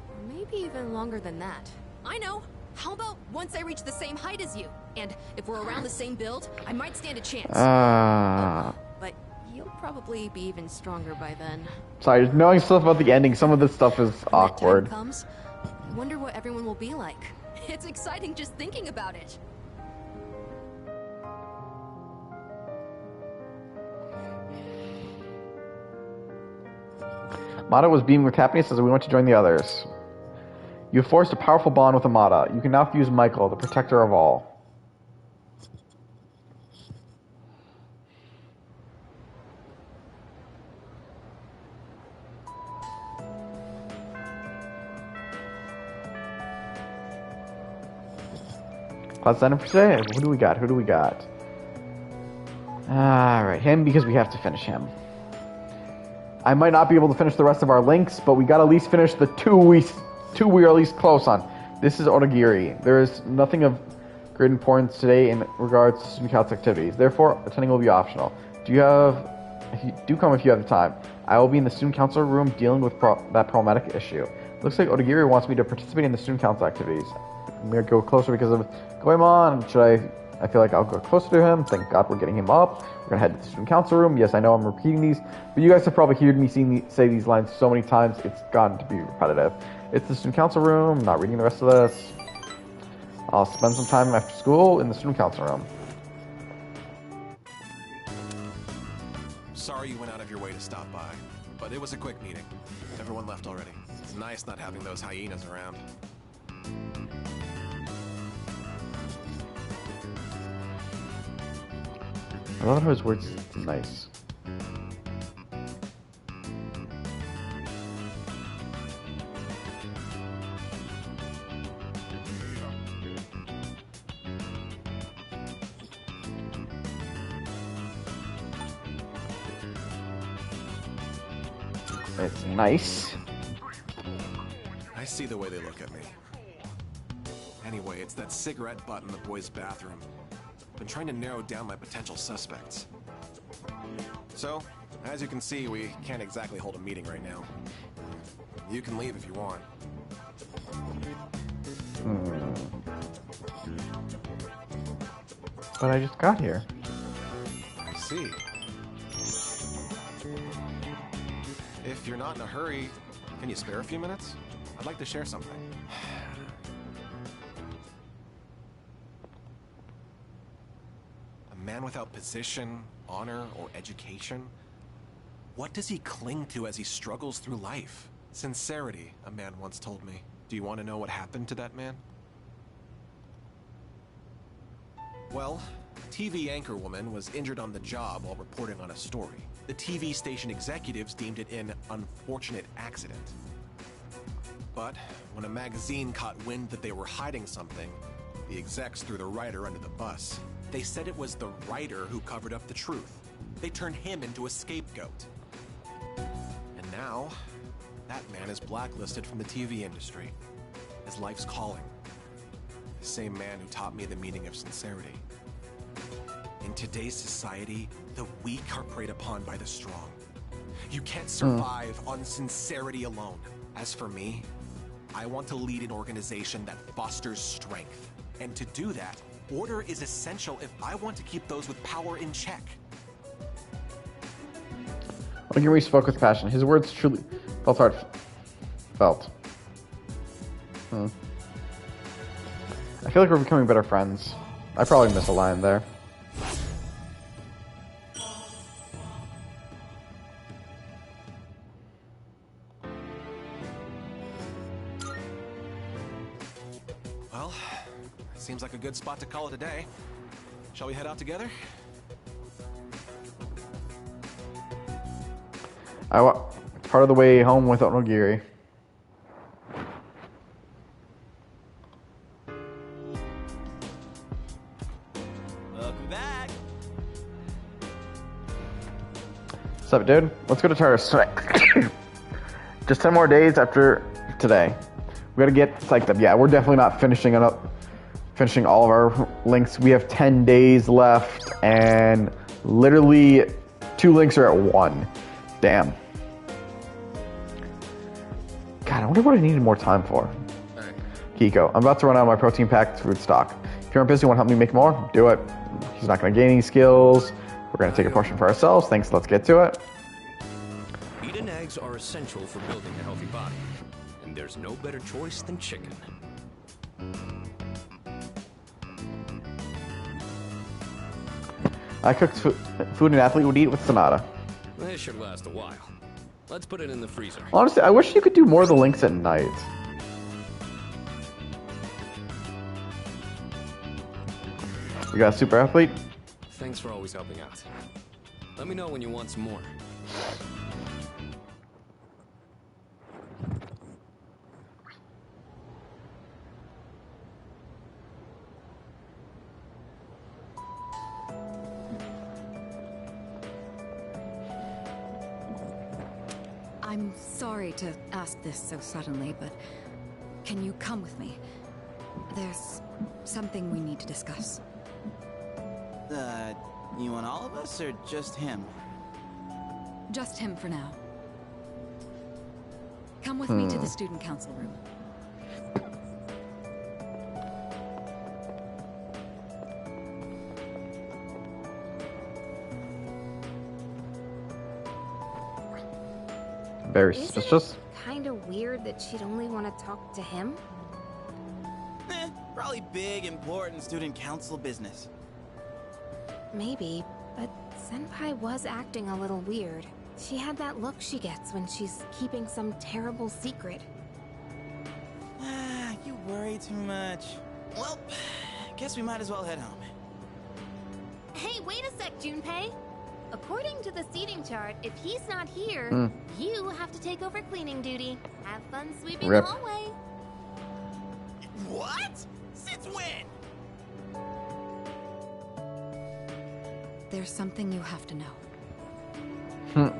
Or maybe even longer than that. I know! How about once I reach the same height as you? And if we're around the same build, I might stand a chance. But you'll probably be even stronger by then. Sorry, just knowing stuff about the ending, some of this stuff is awkward. When that time comes, I wonder what everyone will be like. It's exciting just thinking about it. Mata was beaming with happiness as we went to join the others. You have forged a powerful bond with Amata. You can now fuse Michael, the protector of all. Class sign up for today? Who do we got? Who do we got? Alright, him because we have to finish him. I might not be able to finish the rest of our links, but we gotta at least finish the two we are at least close on. This is Otagiri. There is nothing of great importance today in regards to student council activities. Therefore, attending will be optional. Do come if you have the time. I will be in the student council room dealing with that problematic issue. Looks like Otagiri wants me to participate in the student council activities. I'm gonna go closer because of Goemon. I feel like I'll go closer to him. Thank God we're getting him up. We're gonna head to the student council room. Yes, I know I'm repeating these, but you guys have probably heard me say these lines so many times, it's gotten to be repetitive. It's the student council room. I'm not reading the rest of this. I'll spend some time after school in the student council room. Sorry you went out of your way to stop by, but it was a quick meeting. Everyone left already. It's nice not having those hyenas around. I love how his words nice. It's nice. I see the way they look at me. Anyway, it's that cigarette butt in the boys' bathroom. Been trying to narrow down my potential suspects. So, as you can see, we can't exactly hold a meeting right now. You can leave if you want. But I just got here. I see. If you're not in a hurry, can you spare a few minutes? I'd like to share something. A man without position, honor, or education? What does he cling to as he struggles through life? Sincerity, a man once told me. Do you want to know what happened to that man? Well, TV anchorwoman was injured on the job while reporting on a story. The TV station executives deemed it an unfortunate accident. But when a magazine caught wind that they were hiding something, the execs threw the writer under the bus. They said it was the writer who covered up the truth. They turned him into a scapegoat. And now, that man is blacklisted from the TV industry. His life's calling. The same man who taught me the meaning of sincerity. In today's society, the weak are preyed upon by the strong. You can't survive on sincerity alone. As for me, I want to lead an organization that fosters strength. And to do that, order is essential if I want to keep those with power in check. Ogiri spoke with passion. His words truly felt heartfelt. I feel like we're becoming better friends. I probably missed a line there. Well, seems like a good spot to call it a day. Shall we head out together? It's part of the way home without Nogiri. Welcome back. What's up, dude? Let's go to Taurus. Just 10 more days after today. We gotta get psyched up. Yeah, we're definitely not finishing all of our links. We have 10 days left, and literally 2 links are at 1. Damn. God, I wonder what I needed more time for. Kiko, I'm about to run out of my protein-packed food stock. If you're busy and want to help me make more, do it. He's not going to gain any skills. We're going to take a portion for ourselves. Thanks, let's get to it. Meat and eggs are essential for building a healthy body. And there's no better choice than chicken. I cooked food an athlete would eat with Sonata. This should last a while. Let's put it in the freezer. Honestly, I wish you could do more of the links at night. We got a super athlete. Thanks for always helping out. Let me know when you want some more. I'm sorry to ask this so suddenly, but can you come with me? There's something we need to discuss. You want all of us or just him? Just him for now. Come with me to the student council room. Very suspicious. Kind of weird that she'd only want to talk to him. Probably big, important student council business. Maybe, but Senpai was acting a little weird. She had that look she gets when she's keeping some terrible secret. You worry too much. Well, guess we might as well head home. Hey, wait a sec, Junpei. According to the seating chart, if he's not here, you have to take over cleaning duty. Have fun sweeping Rip. the hallway. What? Since when? There's something you have to know.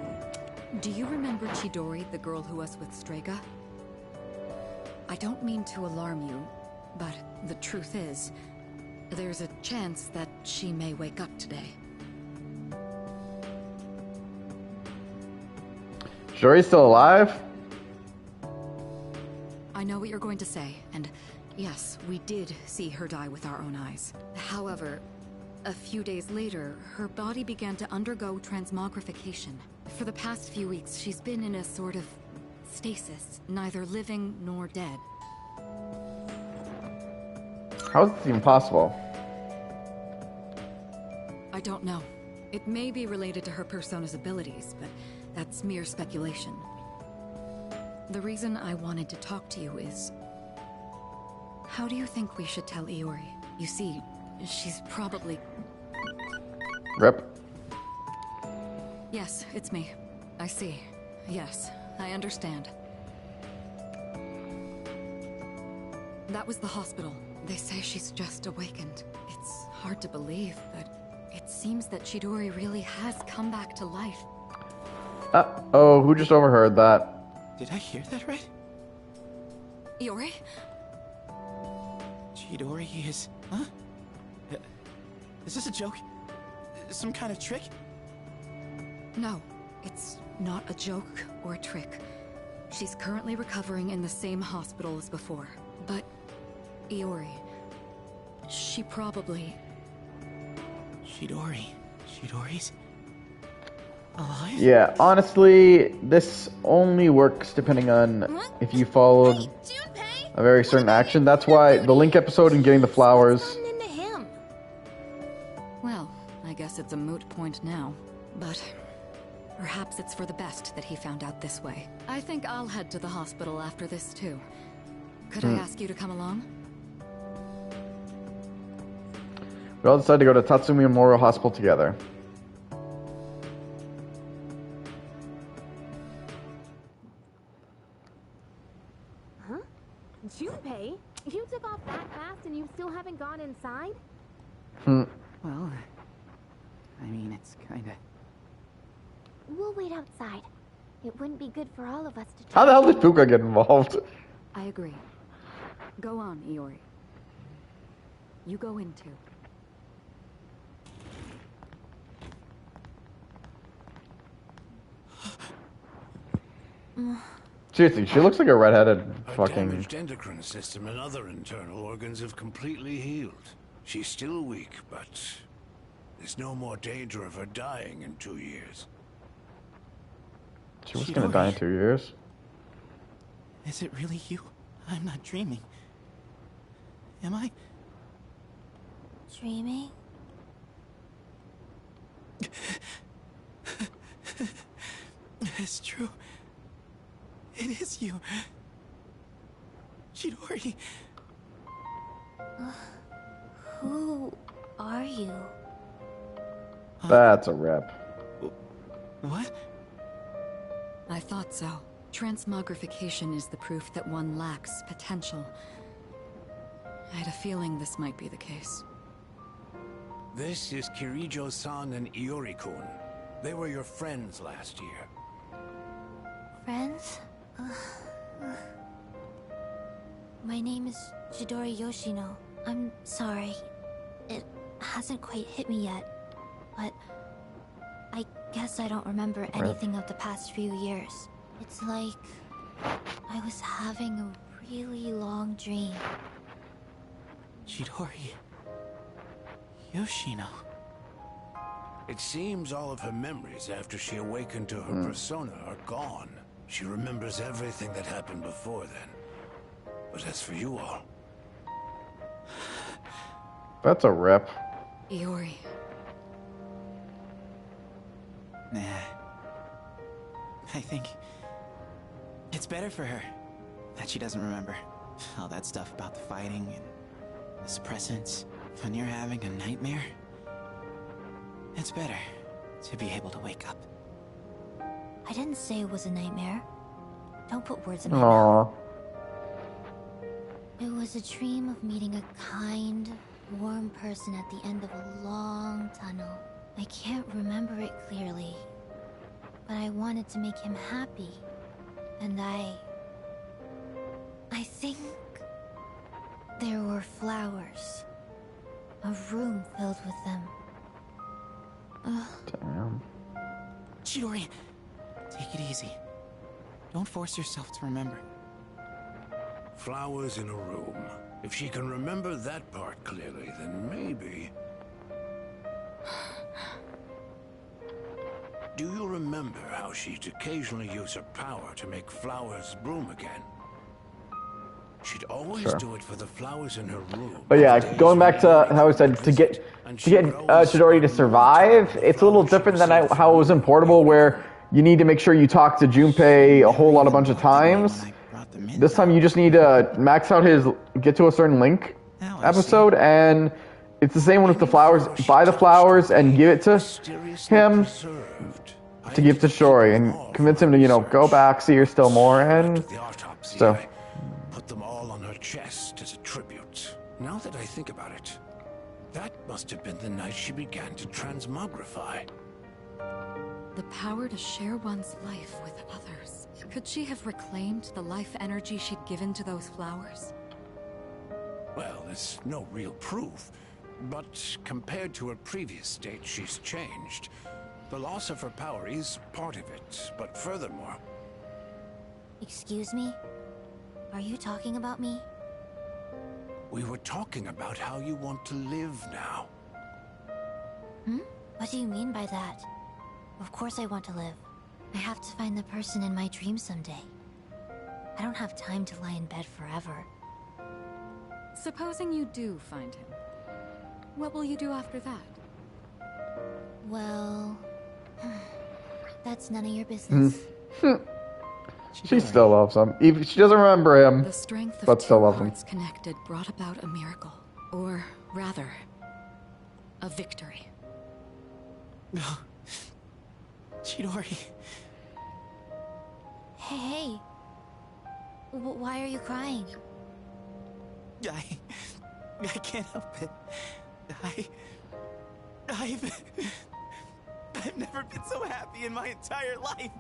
Do you remember Chidori, the girl who was with Strega? I don't mean to alarm you, but the truth is, there's a chance that she may wake up today. Shuri's still alive? I know what you're going to say, and yes, we did see her die with our own eyes. However, a few days later, her body began to undergo transmogrification. For the past few weeks, she's been in a sort of stasis, neither living nor dead. How is this even possible? I don't know. It may be related to her persona's abilities, but that's mere speculation. The reason I wanted to talk to you is... How do you think we should tell Iori? You see, she's probably... Rip. Yes, it's me. I see. Yes, I understand. That was the hospital. They say she's just awakened. It's hard to believe, but it seems that Chidori really has come back to life. Uh-oh, who just overheard that? Did I hear that right? Iori? Chidori is... Huh? Is this a joke? Some kind of trick? No, it's not a joke or a trick. She's currently recovering in the same hospital as before. But Iori, she probably... Chidori's... alive? Yeah, honestly, this only works depending on if you followed a very certain action. That's why the Link episode and getting the flowers... Well, I guess it's a moot point now. But perhaps it's for the best that he found out this way. I think I'll head to the hospital after this too. Could I ask you to come along? We all decided to go to Tatsumi Memorial Hospital together. Junpei, you took off that fast and you still haven't gone inside? Well, I mean, it's kinda... We'll wait outside. It wouldn't be good for all of us to... How the hell did Puka get involved? I agree. Go on, Iori. You go in too. Seriously, she looks like a redheaded Her fucking... damaged endocrine system and other internal organs have completely healed. She's still weak, but there's no more danger of her dying in 2 years. She was gonna die in 2 years. Is it really you? I'm not dreaming. Am I? Dreaming? It's true. It is you. Chidori. Who are you? That's a rep. What? I thought so. Transmogrification is the proof that one lacks potential. I had a feeling this might be the case. This is Kirijo-san and Iori-kun. They were your friends last year. Friends? My name is Chidori Yoshino. I'm sorry. It hasn't quite hit me yet, but I guess I don't remember anything of the past few years. It's like I was having a really long dream. Chidori Yoshino. It seems all of her memories after she awakened to her persona are gone. She remembers everything that happened before then. But as for you all... That's a rep. Iori. Nah. I think it's better for her that she doesn't remember all that stuff about the fighting and the suppressants. When you're having a nightmare, it's better to be able to wake up. I didn't say it was a nightmare. Don't put words in my mouth. It was a dream of meeting a kind, warm person at the end of a long tunnel. I can't remember it clearly, but I wanted to make him happy. And I think there were flowers. A room filled with them. Damn. Chidori, take it easy. Don't force yourself to remember. Flowers in a room. If she can remember that part clearly, then maybe... Do you remember how she'd occasionally use her power to make flowers bloom again? She'd always do it for the flowers in her room. But yeah, going back to how I said to get Chidori to survive, it's a little different than how it was in Portable, where you need to make sure you talk to Junpei a bunch of times. This time you just need to max out get to a certain link episode, and it's the same one with the flowers. Buy the flowers and give it to him to give to Chidori and convince him to, go back, see her still more, and so. Put them all on her chest as a tribute. Now that I think about it, that must have been the night she began to transmogrify. The power to share one's life with others. Could she have reclaimed the life energy she'd given to those flowers? Well, there's no real proof, but compared to her previous state, she's changed. The loss of her power is part of it, but furthermore... Excuse me? Are you talking about me? We were talking about how you want to live now. What do you mean by that? Of course I want to live. I have to find the person in my dream someday. I don't have time to lie in bed forever. Supposing you do find him, what will you do after that? Well... that's none of your business. She still loves him. Even she doesn't remember him, The strength but of still two loves him. hearts connected brought about a miracle. Or rather, a victory. No. Chidori. Hey. Why are you crying? I can't help it. I've never been so happy in my entire life.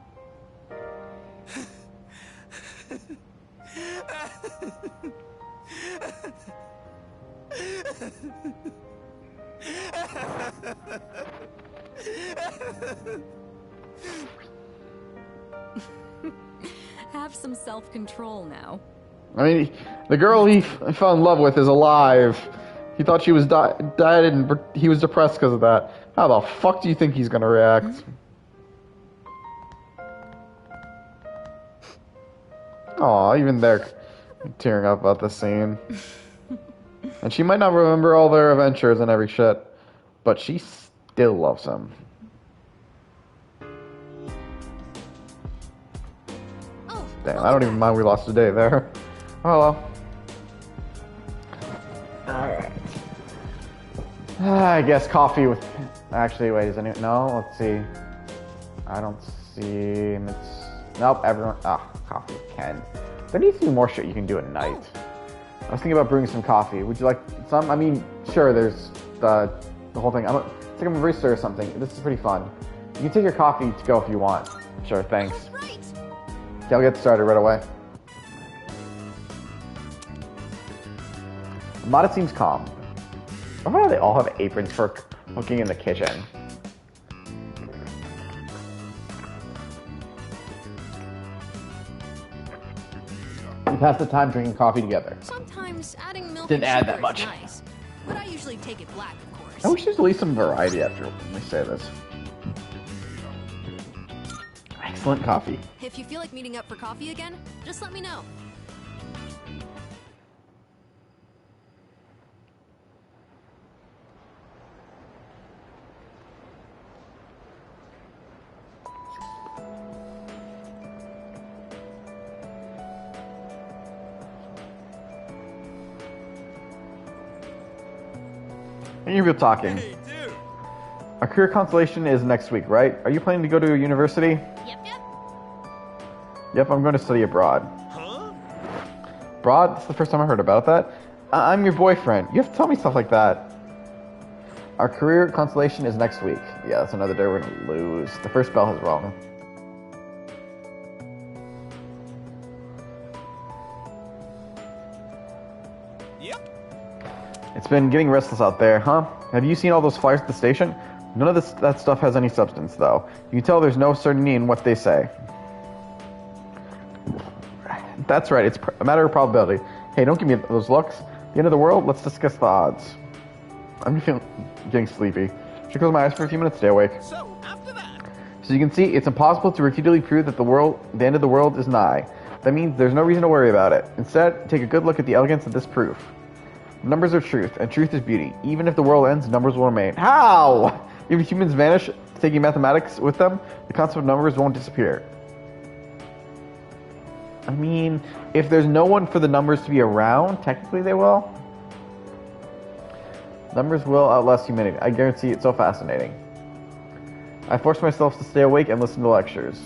Have some self-control now. I mean, the girl he fell in love with is alive. He thought she was dead and he was depressed because of that. How the fuck do you think he's gonna react? Aw, even they're tearing up about this scene. And she might not remember all their adventures and every shit, but she still loves him. Damn, I don't even mind we lost a day there. Oh well. Alright. I guess coffee with... Actually, wait, is anyone... No, let's see. I don't see... Nope, everyone... Coffee with Ken. There needs to be more shit you can do at night. I was thinking about brewing some coffee. Would you like some? I mean, sure, there's the whole thing. It's like a barista or something. This is pretty fun. You can take your coffee to go if you want. Sure, thanks. Okay, I'll get started right away. Amada seems calm. I wonder why they all have aprons for cooking in the kitchen. We passed the time drinking coffee together. Sometimes adding milk Didn't and add that sugar much. is nice, but I usually take it black, of course. I wish there's at least some variety after we say this. Excellent coffee. If you feel like meeting up for coffee again, just let me know. And you're talking. Hey, dude. Our career constellation is next week, right? Are you planning to go to a university? Yep. Yep, I'm going to study abroad. Huh? Abroad? That's the first time I heard about that. I'm your boyfriend. You have to tell me stuff like that. Our career constellation is next week. Yeah, that's another day we're going to lose. The first bell has rung. Yep. It's been getting restless out there, huh? Have you seen all those flyers at the station? None of that stuff has any substance, though. You can tell there's no certainty in what they say. That's right, it's a matter of probability. Hey, don't give me those looks. The end of the world? Let's discuss the odds. I'm getting sleepy. Should close my eyes for a few minutes, stay awake. So, after that... So you can see, it's impossible to repeatedly prove that the end of the world is nigh. That means there's no reason to worry about it. Instead, take a good look at the elegance of this proof. Numbers are truth, and truth is beauty. Even if the world ends, numbers will remain. How? Even if humans vanish, taking mathematics with them, the concept of numbers won't disappear. I mean, if there's no one for the numbers to be around, technically they will. Numbers will outlast humanity. I guarantee it's so fascinating. I force myself to stay awake and listen to lectures.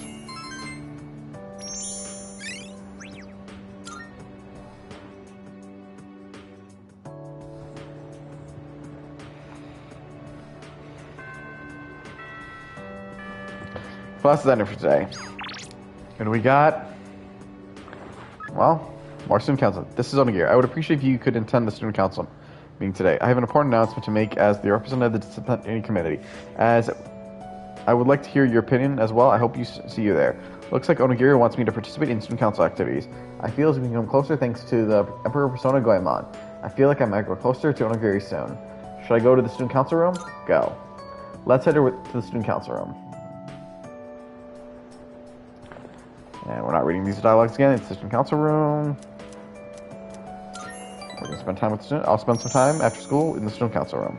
Class is ended for today. And we got... Well, more student council. This is Onigiri. I would appreciate if you could attend the student council meeting today. I have an important announcement to make as the representative of the disciplinary committee. As I would like to hear your opinion as well. I hope you see you there. Looks like Onigiri wants me to participate in student council activities. I feel as we become closer thanks to the Emperor Persona Goemon. I feel like I might grow closer to Onigiri soon. Should I go to the student council room? Go. Let's head to the student council room. And we're not reading these dialogues again. It's the student council room. We're going to spend time with the student. I'll spend some time after school in the student council room.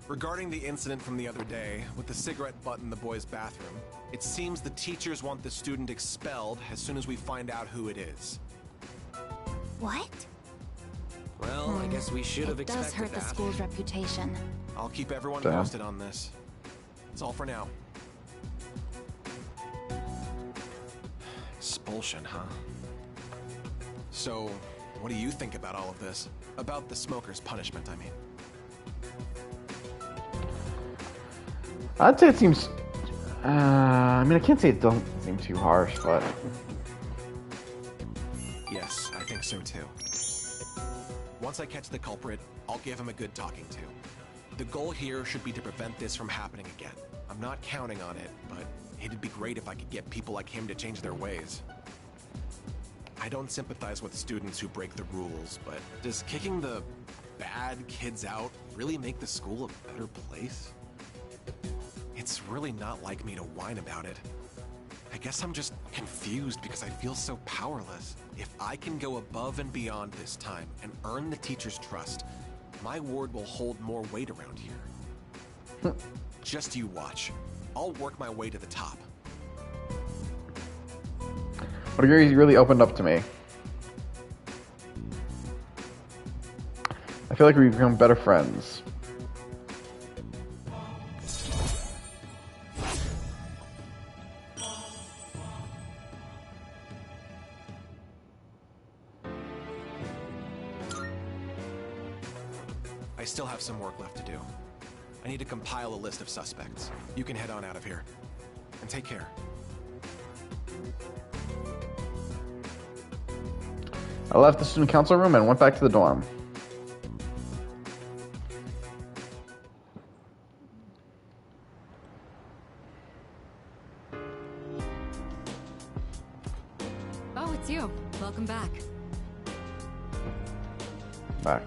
Regarding the incident from the other day with the cigarette butt in the boys' bathroom, it seems the teachers want the student expelled as soon as we find out who it is. What? Well, I guess we should have It expected does hurt that. the school's reputation. I'll keep everyone Damn. posted on this. That's all for now. Expulsion, huh? So, what do you think about all of this? About the smoker's punishment, I mean. I'd say it seems... I mean, I can't say it doesn't seem too harsh, but... Yes, I think so too. Once I catch the culprit, I'll give him a good talking to. The goal here should be to prevent this from happening again. I'm not counting on it, but it'd be great if I could get people like him to change their ways. I don't sympathize with students who break the rules, but does kicking the bad kids out really make the school a better place? It's really not like me to whine about it. I guess I'm just confused because I feel so powerless. If I can go above and beyond this time and earn the teacher's trust, my ward will hold more weight around here. Just you watch. I'll work my way to the top. But Gary's really opened up to me. I feel like we've become better friends. I still have some work left to do. I need to compile a list of suspects. You can head on out of here. And take care. I left the student council room and went back to the dorm. Oh, it's you. Welcome back. Back.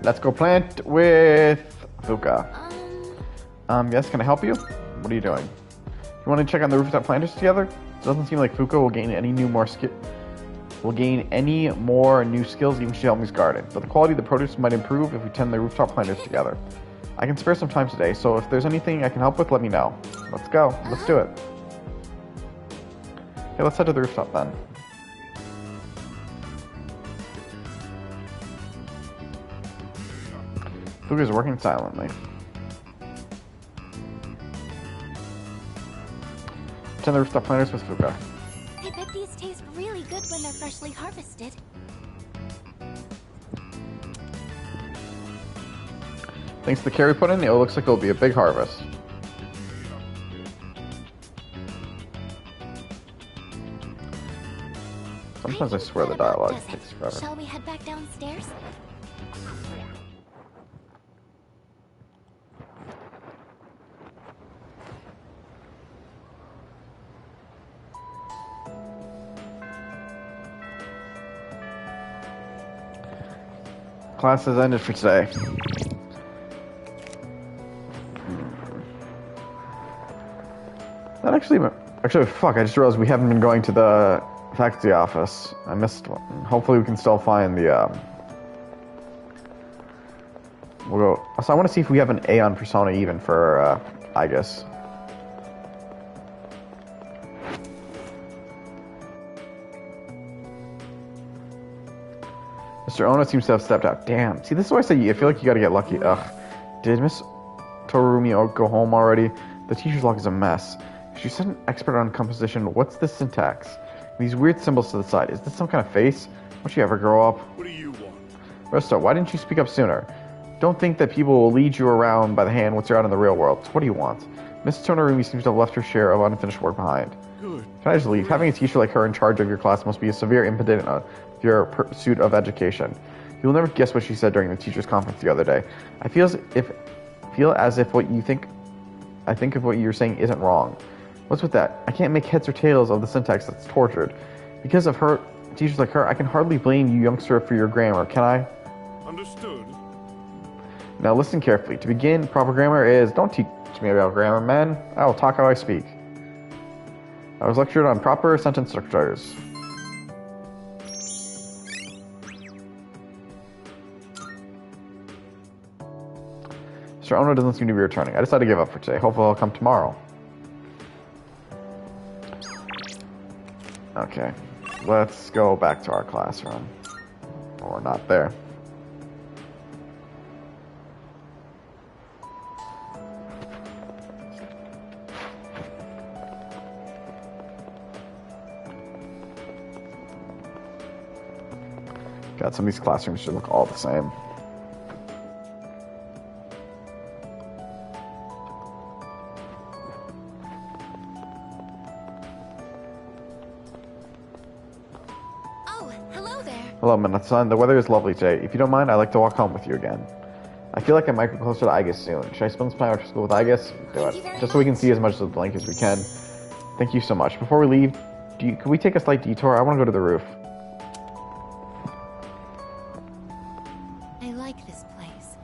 Let's go plant with Fuka. Yes, can I help you? What are you doing? You want to check on the rooftop planters together? It doesn't seem like Fuka will gain any more new skills even if she helps me garden. But the quality of the produce might improve if we tend the rooftop planters together. I can spare some time today, so if there's anything I can help with, let me know. Let's go. Let's do it. Okay, let's head to the rooftop then. Fuka's working silently. Tend the rooftop planters with Fuka. I bet these taste really good when they're freshly harvested. Thanks to the care we put in, it looks like it'll be a big harvest. Sometimes I swear the dialogue takes forever. Shall we head back downstairs? Class has ended for today. That actually, fuck, I just realized we haven't been going to the faculty office. I missed one. Hopefully we can still find the, we'll go. So I want to see if we have an A on Persona even for, I guess. Mr. Ono seems to have stepped out. Damn. See, this is why I say I feel like you gotta get lucky. Ugh. Did Miss Torumi go home already? The teacher's log is a mess. She's an expert on composition. What's the syntax? These weird symbols to the side. Is this some kind of face? Won't she ever grow up? What do you want? Resto, why didn't you speak up sooner? Don't think that people will lead you around by the hand once you're out in the real world. So what do you want? Miss Torumi seems to have left her share of unfinished work behind. Good. Can I just leave? Having a teacher like her in charge of your class must be a severe impediment of your pursuit of education. You'll never guess what she said during the teachers' conference the other day. I feel as if what you think, I think of what you're saying isn't wrong. What's with that? I can't make heads or tails of the syntax that's tortured. Because of her, teachers like her, I can hardly blame you, youngster, for your grammar, can I? Understood. Now listen carefully. To begin, proper grammar is, don't teach me about grammar, man. I will talk how I speak. I was lectured on proper sentence structures. Mr. Ono doesn't seem to be returning. I decided to give up for today. Hopefully he'll come tomorrow. Okay. Let's go back to our classroom. Or not there. God, some of these classrooms should look all the same. Oh, hello there. Hello, Minasan. The weather is lovely today. If you don't mind, I'd like to walk home with you again. I feel like I might be closer to Aegis soon. Should I spend some time after school with Aegis? Do it. Just so we can see as much of the link as we can. Thank you so much. Before we leave, could we take a slight detour? I want to go to the roof. I like this place.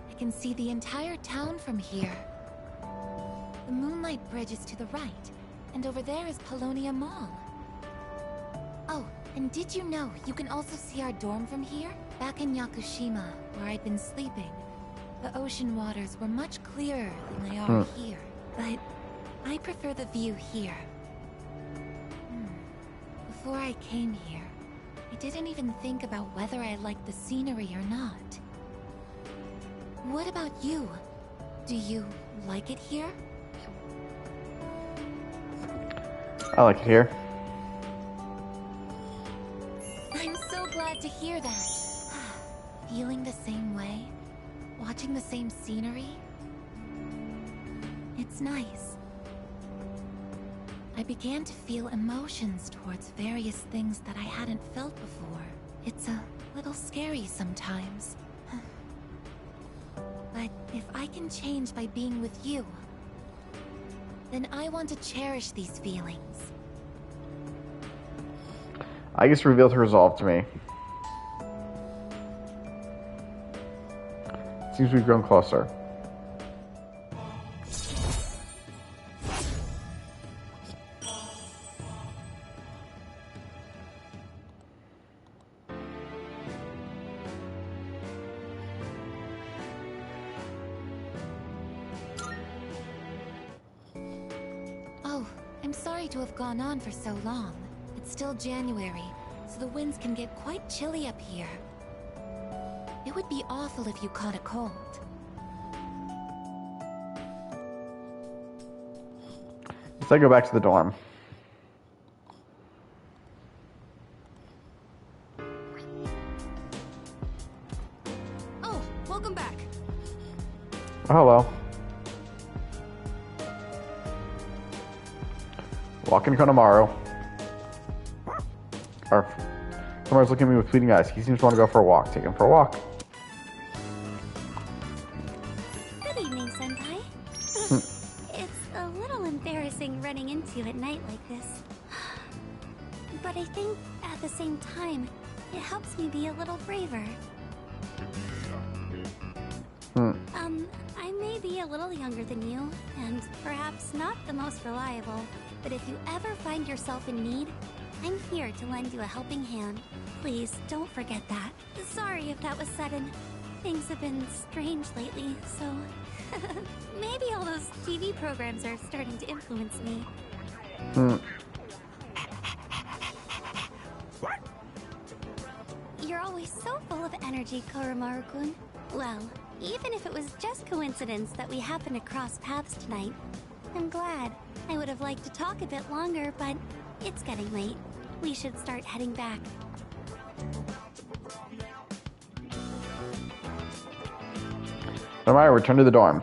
I can see the entire town from here. The Moonlight Bridge is to the right, and over there is Polonia Mall. Oh, and did you know you can also see our dorm from here? Back in Yakushima, where I'd been sleeping, the ocean waters were much clearer than they are here. But I prefer the view here. Before I came here, I didn't even think about whether I liked the scenery or not. What about you? Do you like it here? I like it here. I'm so glad to hear that. Feeling the same way? Watching the same scenery? It's nice. I began to feel emotions towards various things that I hadn't felt before. It's a little scary sometimes. But if I can change by being with you, then I want to cherish these feelings. Aegis revealed her resolve to me. Seems we've grown closer. Oh, I'm sorry to have gone on for so long. It's still January, so the winds can get quite chilly up here. It would be awful if you caught a cold. Let's go back to the dorm. Oh, welcome back. Oh, hello. Walking to Konamaru. Konamaru's looking at me with pleading eyes. He seems to want to go for a walk. Take him for a walk. Good evening, Senpai. It's a little embarrassing running into you at night like this. But I think, at the same time, it helps me be a little braver. I may be a little younger than you, and perhaps not the most reliable, but if you ever find yourself in need, I'm here to lend you a helping hand. Please, don't forget that. Sorry if that was sudden. Things have been strange lately, so... maybe all those TV programs are starting to influence me. You're always so full of energy, Koromaru-kun. Well, even if it was just coincidence that we happened to cross paths tonight, I'm glad. I would have liked to talk a bit longer, but it's getting late. We should start heading back. Alright, return to the dorm.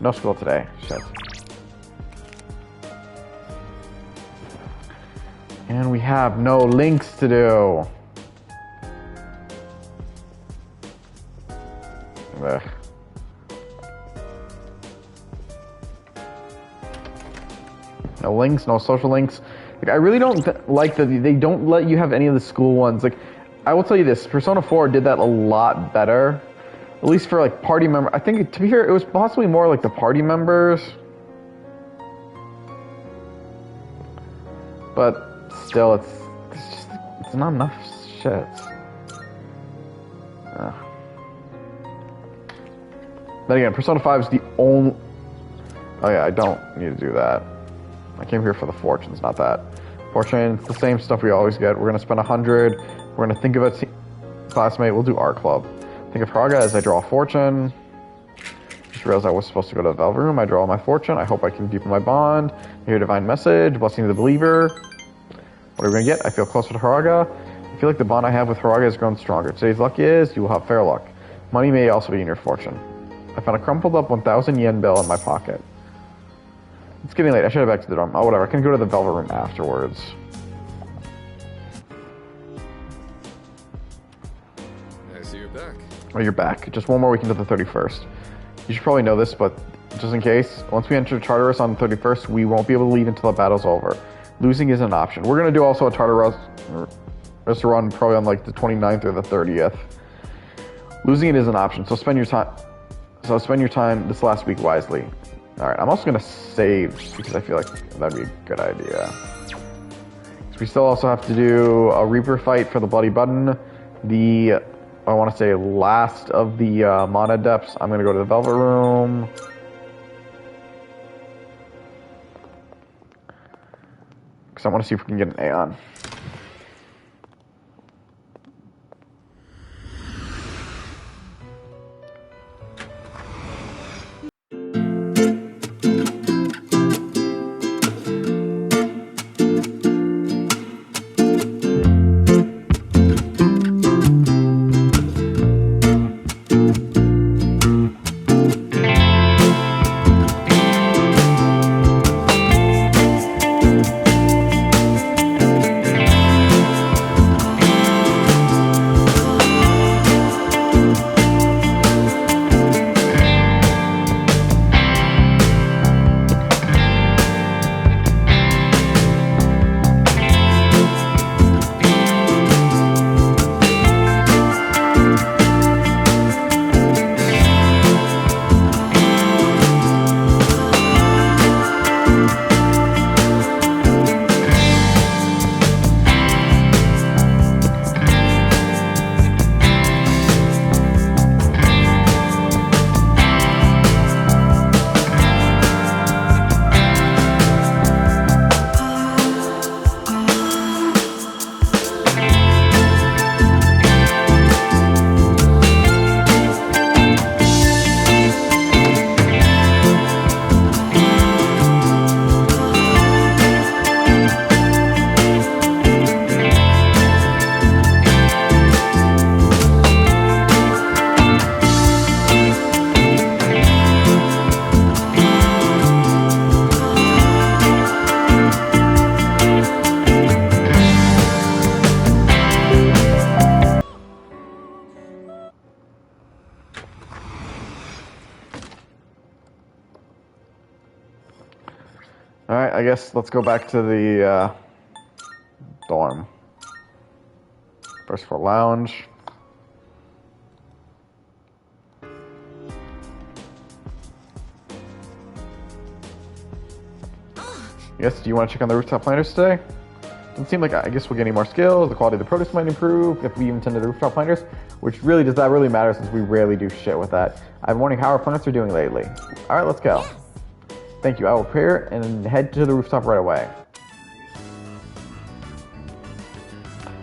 No school today. Shit. And we have no links to do. Ugh. No links, no social links. Like, I really don't like that they don't let you have any of the school ones. Like, I will tell you this, Persona 4 did that a lot better. At least for, like, party member. I think, to be fair, it was possibly more like the party members. But still, it's not enough shit. Then again, Persona 5 is the only... Oh yeah, I don't need to do that. I came here for the fortunes, not that. Fortune, it's the same stuff we always get. We're going to spend 100. We're going to think of a classmate. We'll do art club. Think of Praga as I draw a fortune. Just realized I was supposed to go to the Velvet Room. I draw my fortune. I hope I can deepen my bond. I hear divine message. Blessing of the believer. What are we going to get? I feel closer to Haraga. I feel like the bond I have with Haraga has grown stronger. Today's luck is you will have fair luck. Money may also be in your fortune. I found a crumpled up 1,000 yen bill in my pocket. It's getting late. I should head back to the dorm. Oh, whatever. I can go to the Velvet Room afterwards. I see you're back. Oh, you're back. Just one more week until the 31st. You should probably know this, but just in case, once we enter Tartarus on the 31st, we won't be able to leave until the battle's over. Losing isn't an option. We're going to do also a Tartarus run probably on like the 29th or the 30th. Losing it is an option, so spend your time this last week wisely. Alright, I'm also going to save because I feel like that'd be a good idea. So we still also have to do a Reaper fight for the Bloody Button. I want to say last of the Mon Adepts. I'm going to go to the Velvet Room. Because I want to see if we can get an Aeon. Alright, I guess let's go back to the dorm. First floor lounge. Yes, do you want to check on the rooftop planters today? Doesn't seem like, I guess we'll get any more skills, the quality of the produce might improve if we even tend to the rooftop planters, which really, does that really matter since we rarely do shit with that. I'm wondering how our plants are doing lately. Alright, let's go. Thank you, I will prepare and head to the rooftop right away.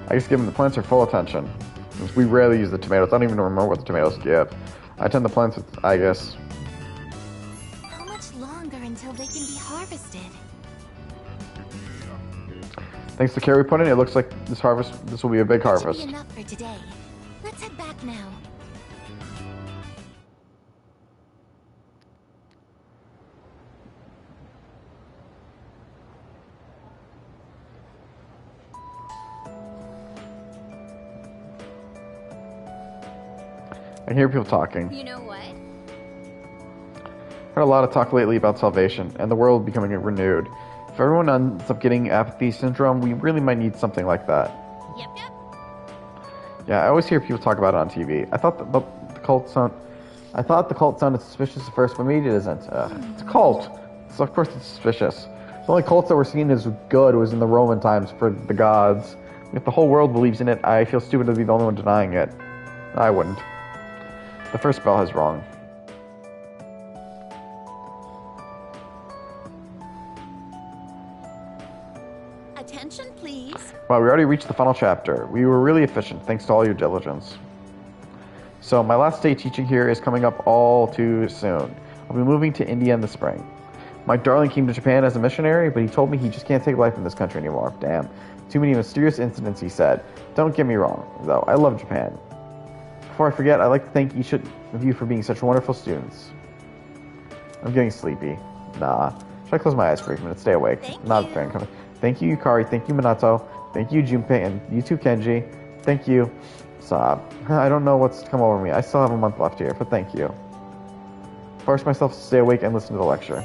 I guess giving the plants our full attention, since we rarely use the tomatoes. I don't even remember what the tomatoes give. I tend the plants with, I guess. How much longer until they can be harvested? Thanks to care we put in, it looks like this will be a big harvest. Should be enough for today. Let's head back now. I hear people talking. You know what? Heard a lot of talk lately about salvation and the world becoming renewed. If everyone ends up getting apathy syndrome, we really might need something like that. Yep. Yeah, I always hear people talk about it on TV. I thought the cult sounded suspicious at first, but maybe it isn't. It's a cult, so of course it's suspicious. The only cults that were seen as good was in the Roman times for the gods. If the whole world believes in it, I feel stupid to be the only one denying it. I wouldn't. The first bell is wrong. Attention, please. Wow, we already reached the final chapter. We were really efficient, thanks to all your diligence. So, my last day teaching here is coming up all too soon. I'll be moving to India in the spring. My darling came to Japan as a missionary, but he told me he just can't take life in this country anymore. Damn. Too many mysterious incidents, he said. Don't get me wrong, though. I love Japan. Before I forget, I'd like to thank each of you for being such wonderful students. I'm getting sleepy. Nah. Should I close my eyes for a minute? Stay awake. Not a fan coming. Thank you, Yukari. Thank you, Minato. Thank you, Junpei. And you too, Kenji. Thank you. Sob. I don't know what's come over me. I still have a month left here, but thank you. Force myself to stay awake and listen to the lecture.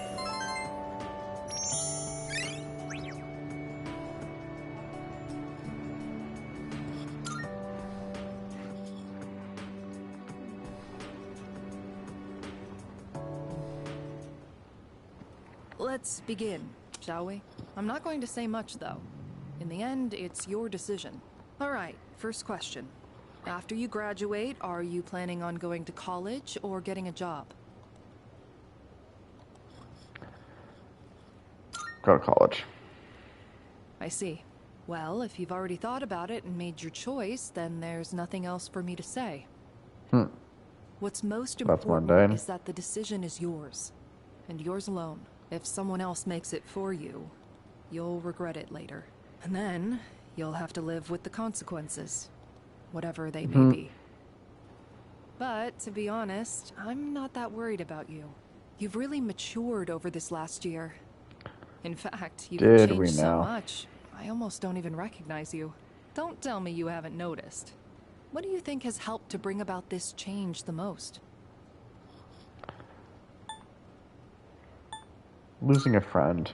Let's begin, shall we? I'm not going to say much, though. In the end, it's your decision. Alright, first question. After you graduate, are you planning on going to college or getting a job? Go to college. I see. Well, if you've already thought about it and made your choice, then there's nothing else for me to say. What's most important is that the decision is yours. And yours alone. If someone else makes it for you, you'll regret it later. And then, you'll have to live with the consequences. Whatever they may be. But, to be honest, I'm not that worried about you. You've really matured over this last year. In fact, you've changed so much, I almost don't even recognize you. Don't tell me you haven't noticed. What do you think has helped to bring about this change the most? Losing a friend.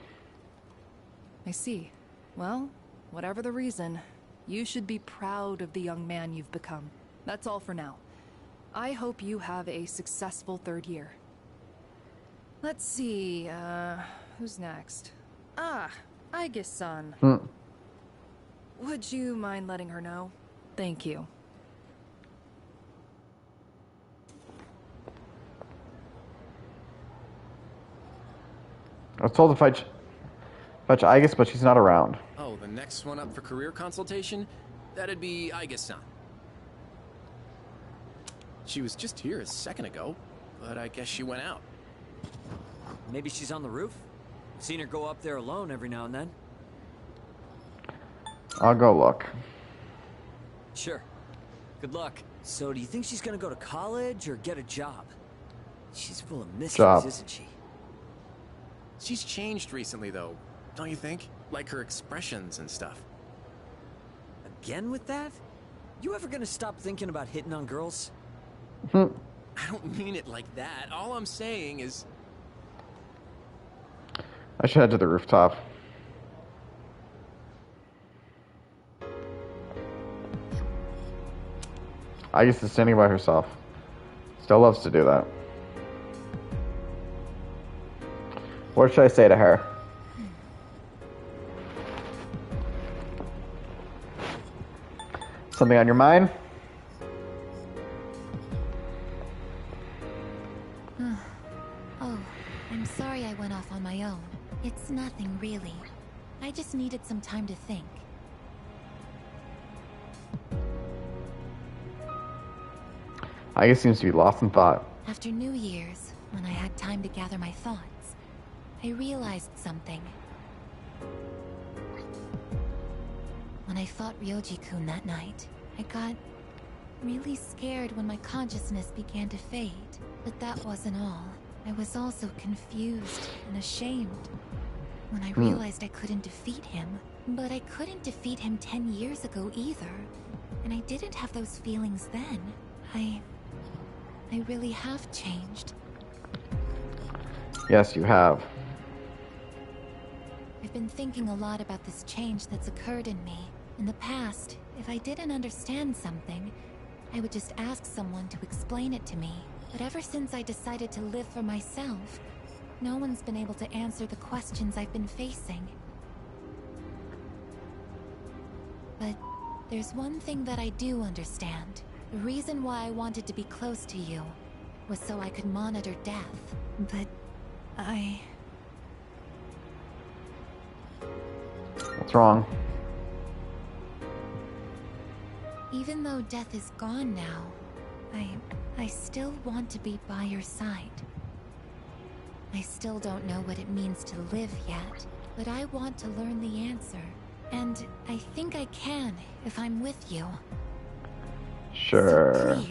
I see. Well, whatever the reason, you should be proud of the young man you've become. That's all for now. I hope you have a successful third year. Let's see, who's next? Ah, Aige-san. Would you mind letting her know? Thank you. I was told to fetch Aigis, but she's not around. Oh, the next one up for career consultation? That'd be Aigis-san. She was just here a second ago, but I guess she went out. Maybe she's on the roof? I've seen her go up there alone every now and then. I'll go look. Sure. Good luck. So do you think she's gonna go to college or get a job? She's full of mysteries, isn't she? She's changed recently, though, don't you think? Like her expressions and stuff. Again with that? You ever gonna stop thinking about hitting on girls? I don't mean it like that. All I'm saying is... I should head to the rooftop. Aigis is standing by herself. Still loves to do that. What should I say to her? Something on your mind? Oh, I'm sorry I went off on my own. It's nothing, really. I just needed some time to think. Aigis seems to be lost in thought. After New Year's, when I had time to gather my thoughts, I realized something. When I fought Ryoji-kun that night, I got really scared when my consciousness began to fade. But that wasn't all. I was also confused and ashamed when I realized I couldn't defeat him. But I couldn't defeat him 10 years ago either. And I didn't have those feelings then. I really have changed. Yes, you have. I've been thinking a lot about this change that's occurred in me. In the past, if I didn't understand something, I would just ask someone to explain it to me. But ever since I decided to live for myself, no one's been able to answer the questions I've been facing. But there's one thing that I do understand. The reason why I wanted to be close to you was so I could monitor death. But What's wrong? Even though death is gone now, I still want to be by your side. I still don't know what it means to live yet, but I want to learn the answer. And I think I can if I'm with you. Sure. So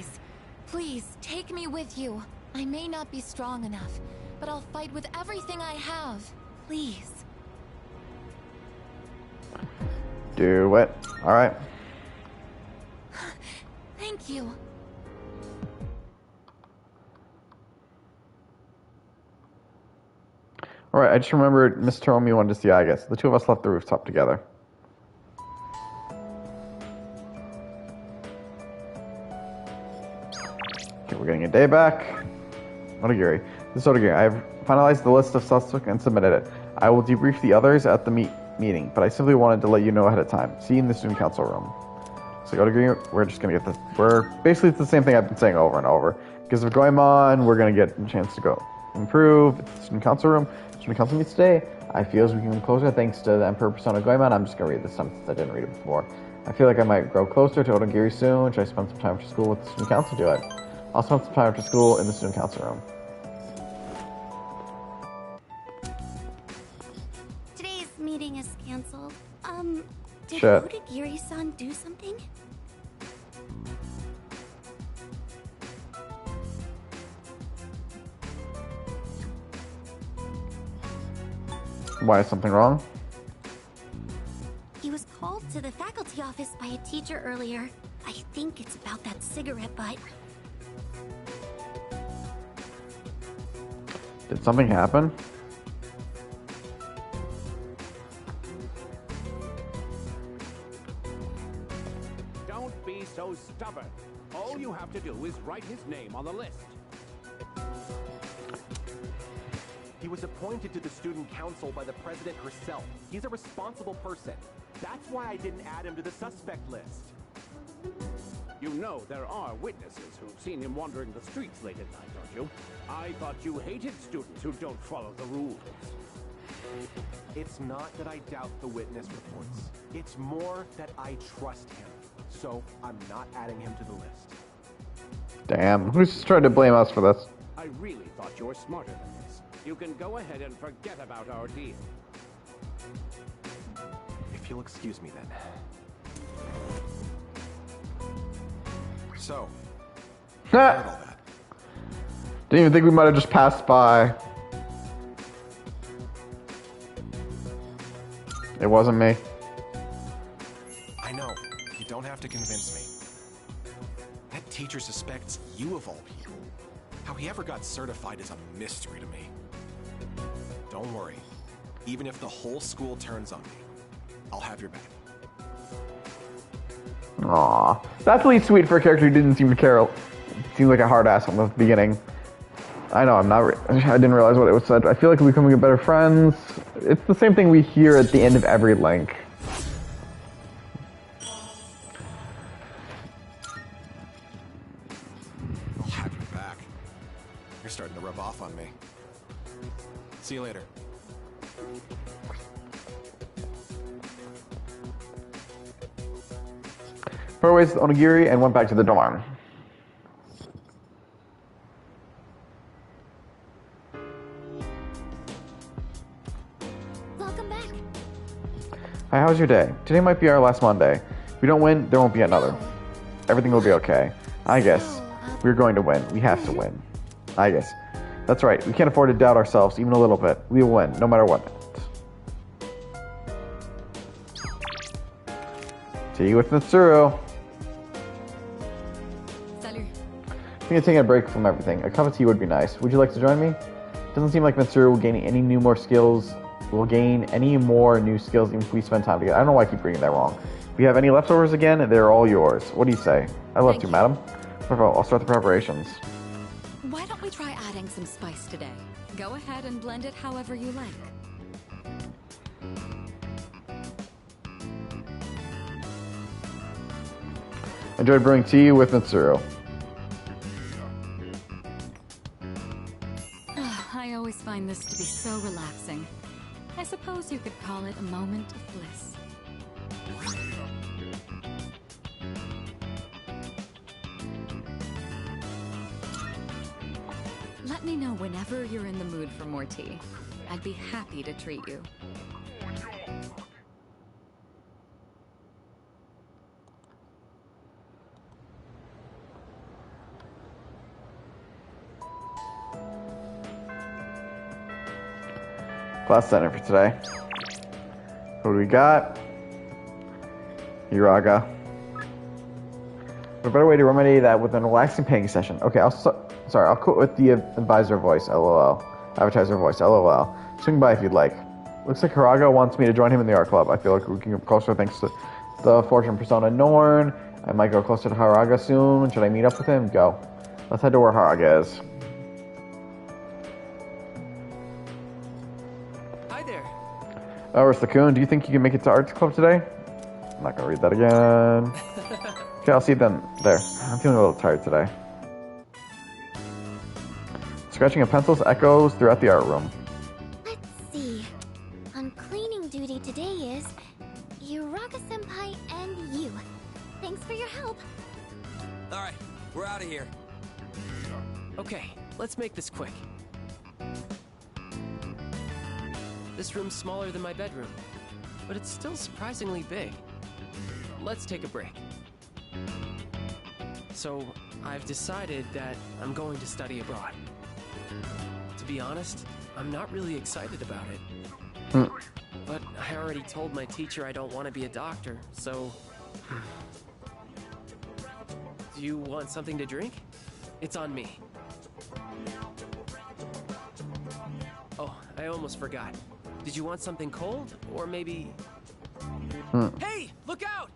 please, take me with you. I may not be strong enough, but I'll fight with everything I have. Please. Do it. Alright. Thank you. Alright, I just remembered Miss Tomi wanted to see Agus. The two of us left the rooftop together. Okay, we're getting a day back. Onigiri. This is Onigiri. I have finalized the list of suspects and submitted it. I will debrief the others at the meeting, but I simply wanted to let you know ahead of time. See you in the student council room. So Onigiri, we're just gonna get this. Basically it's the same thing I've been saying over and over. Because of Goemon, we're gonna get a chance to go improve. It's the student council room. Student council meets today. I feel as we can closer thanks to the Emperor Persona Goemon. I'm just gonna read this since I didn't read it before. I feel like I might grow closer to Onigiri soon. Should I spend some time after school with the student council? Do it. I'll spend some time after school in the student council room. Today's meeting is canceled. Did Shit. Onigiri-san do something? Why is something wrong? He was called to the faculty office by a teacher earlier. I think it's about that cigarette butt. Did something happen? Don't be so stubborn. All you have to do is write his name on the list. He was appointed to the student council by the president herself. He's a responsible person. That's why I didn't add him to the suspect list. You know there are witnesses who've seen him wandering the streets late at night, don't you? I thought you hated students who don't follow the rules. It's not that I doubt the witness reports. It's more that I trust him. So I'm not adding him to the list. Damn, who's trying to blame us for this? I really thought you were smarter than this. You can go ahead and forget about our deal. If you'll excuse me then. So, Didn't even think we might have just passed by. It wasn't me. I know, you don't have to convince me. That teacher suspects you of all people. How he ever got certified is a mystery to me. Don't worry. Even if the whole school turns on me, I'll have your back. Aw, that's at least sweet for a character who didn't seem to care. Seemed like a hard ass from the beginning. I know, I didn't realize what it was said. I feel like we're becoming better friends. It's the same thing we hear at the end of every link. I'll have your back. You're starting to rub off on me. See you later. Parted ways with Onigiri and went back to the dorm. Welcome back. Hi, how's your day? Today might be our last Monday. If we don't win, there won't be another. Everything will be okay. I guess. We're going to win. We have to win. I guess. That's right. We can't afford to doubt ourselves even a little bit. We will win, no matter what. See you with Mitsuru. Salut. I'm gonna take a break from everything. A cup of tea would be nice. Would you like to join me? Doesn't seem like Mitsuru will gain any more skills. We'll gain any more new skills even if we spend time together. I don't know why I keep reading that wrong. If you have any leftovers again, they're all yours. What do you say? I love you, madam. Wonderful. I'll start the preparations. Why don't we try adding some spice today? Go ahead and blend it however you like. Enjoy brewing tea with Mitsuru. I always find this to be so relaxing. I suppose you could call it a moment of bliss. Let me know whenever you're in the mood for more tea. I'd be happy to treat you. Class center for today. What do we got? Uraga. A better way to remedy that with an relaxing painting session. Okay, I'll quote with the advisor voice, LOL. Advertiser voice, LOL. Swing by if you'd like. Looks like Hiraga wants me to join him in the art club. I feel like we can get closer thanks to the Fortune Persona Norn. I might go closer to Hiraga soon. Should I meet up with him? Go. Let's head to where Hiraga is. Hi there. Oh, Rista-kun, do you think you can make it to Arts Club today? I'm not gonna read that again. Okay, I'll see you then. There. I'm feeling a little tired today. Scratching of pencils echoes throughout the art room. Let's see. On cleaning duty today is Uraga-senpai and you. Thanks for your help. Alright, we're out of here. Okay, let's make this quick. This room's smaller than my bedroom, but it's still surprisingly big. Let's take a break. So, I've decided that I'm going to study abroad. To be honest, I'm not really excited about it. But I already told my teacher I don't want to be a doctor, so... Do you want something to drink? It's on me. Oh, I almost forgot. Did you want something cold, or maybe... Hey, look out!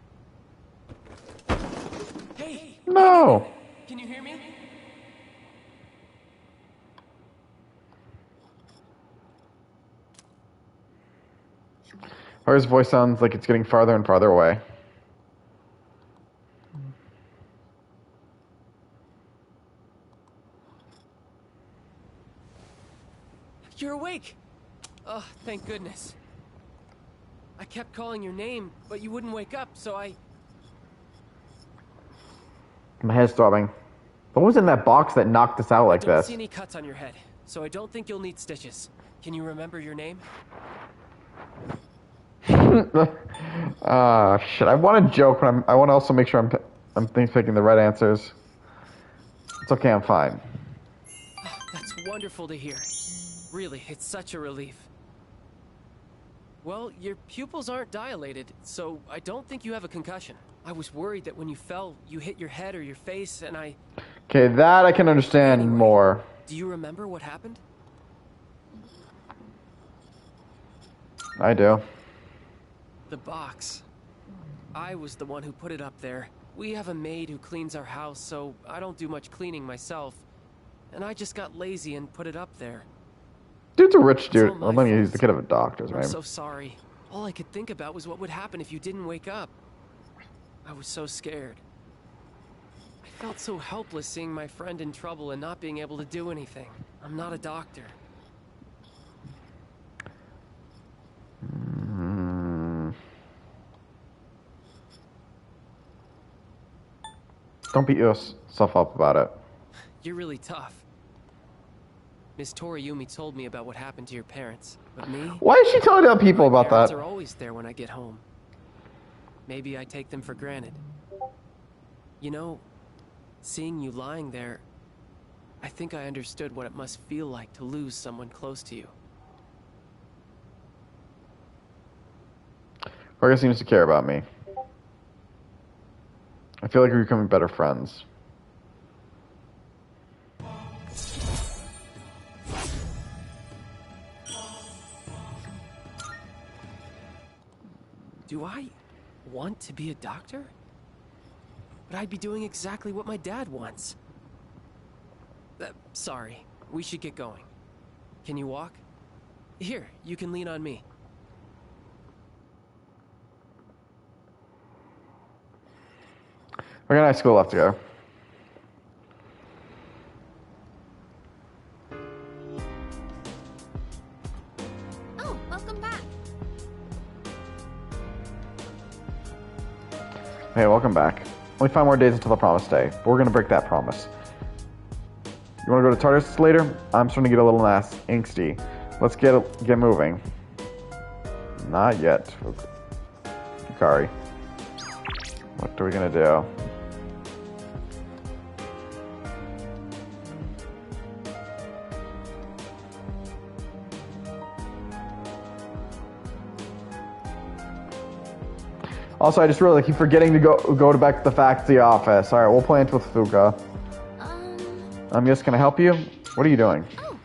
Hey! No! Can you hear me? His voice sounds like it's getting farther and farther away. You're awake! Oh, thank goodness. I kept calling your name, but you wouldn't wake up, so I... My head's throbbing. What was in that box that knocked us out like I don't this? see any cuts on your head, so I don't think you'll need stitches. Can you remember your name? Shit. I want to joke, but I want to also make sure I'm picking the right answers. It's okay, I'm fine. Oh, that's wonderful to hear. Really, it's such a relief. Well, your pupils aren't dilated, so I don't think you have a concussion. I was worried that when you fell, you hit your head or your face, and I... Okay, that I can understand more. Do you remember what happened? I do. The box. I was the one who put it up there. We have a maid who cleans our house, so I don't do much cleaning myself. And I just got lazy and put it up there. Dude's a rich dude. Well, then he's the kid of a doctor's, right? I'm so sorry. All I could think about was what would happen if you didn't wake up. I was so scared. I felt so helpless seeing my friend in trouble and not being able to do anything. I'm not a doctor. Don't beat yourself up about it. You're really tough. Miss Toriyumi told me about what happened to your parents, but me? Why is she telling other people about that? My parents are always there when I get home. Maybe I take them for granted. You know, seeing you lying there, I think I understood what it must feel like to lose someone close to you. Jorge seems to care about me. I feel like we're becoming better friends. Do I want to be a doctor? But I'd be doing exactly what my dad wants. Sorry, we should get going. Can you walk? Here, you can lean on me. We got high school left to go. Oh, welcome back. Hey, welcome back. Only 5 more days until the promised day, but we're gonna break that promise. You want to go to Tartarus later? I'm starting to get a little angsty. Let's get moving. Not yet. Hikari. What are we gonna do? Also, I just really keep forgetting to go back to the faculty office. All right, we'll play it with Fuka. I'm just gonna help you. What are you doing? Oh.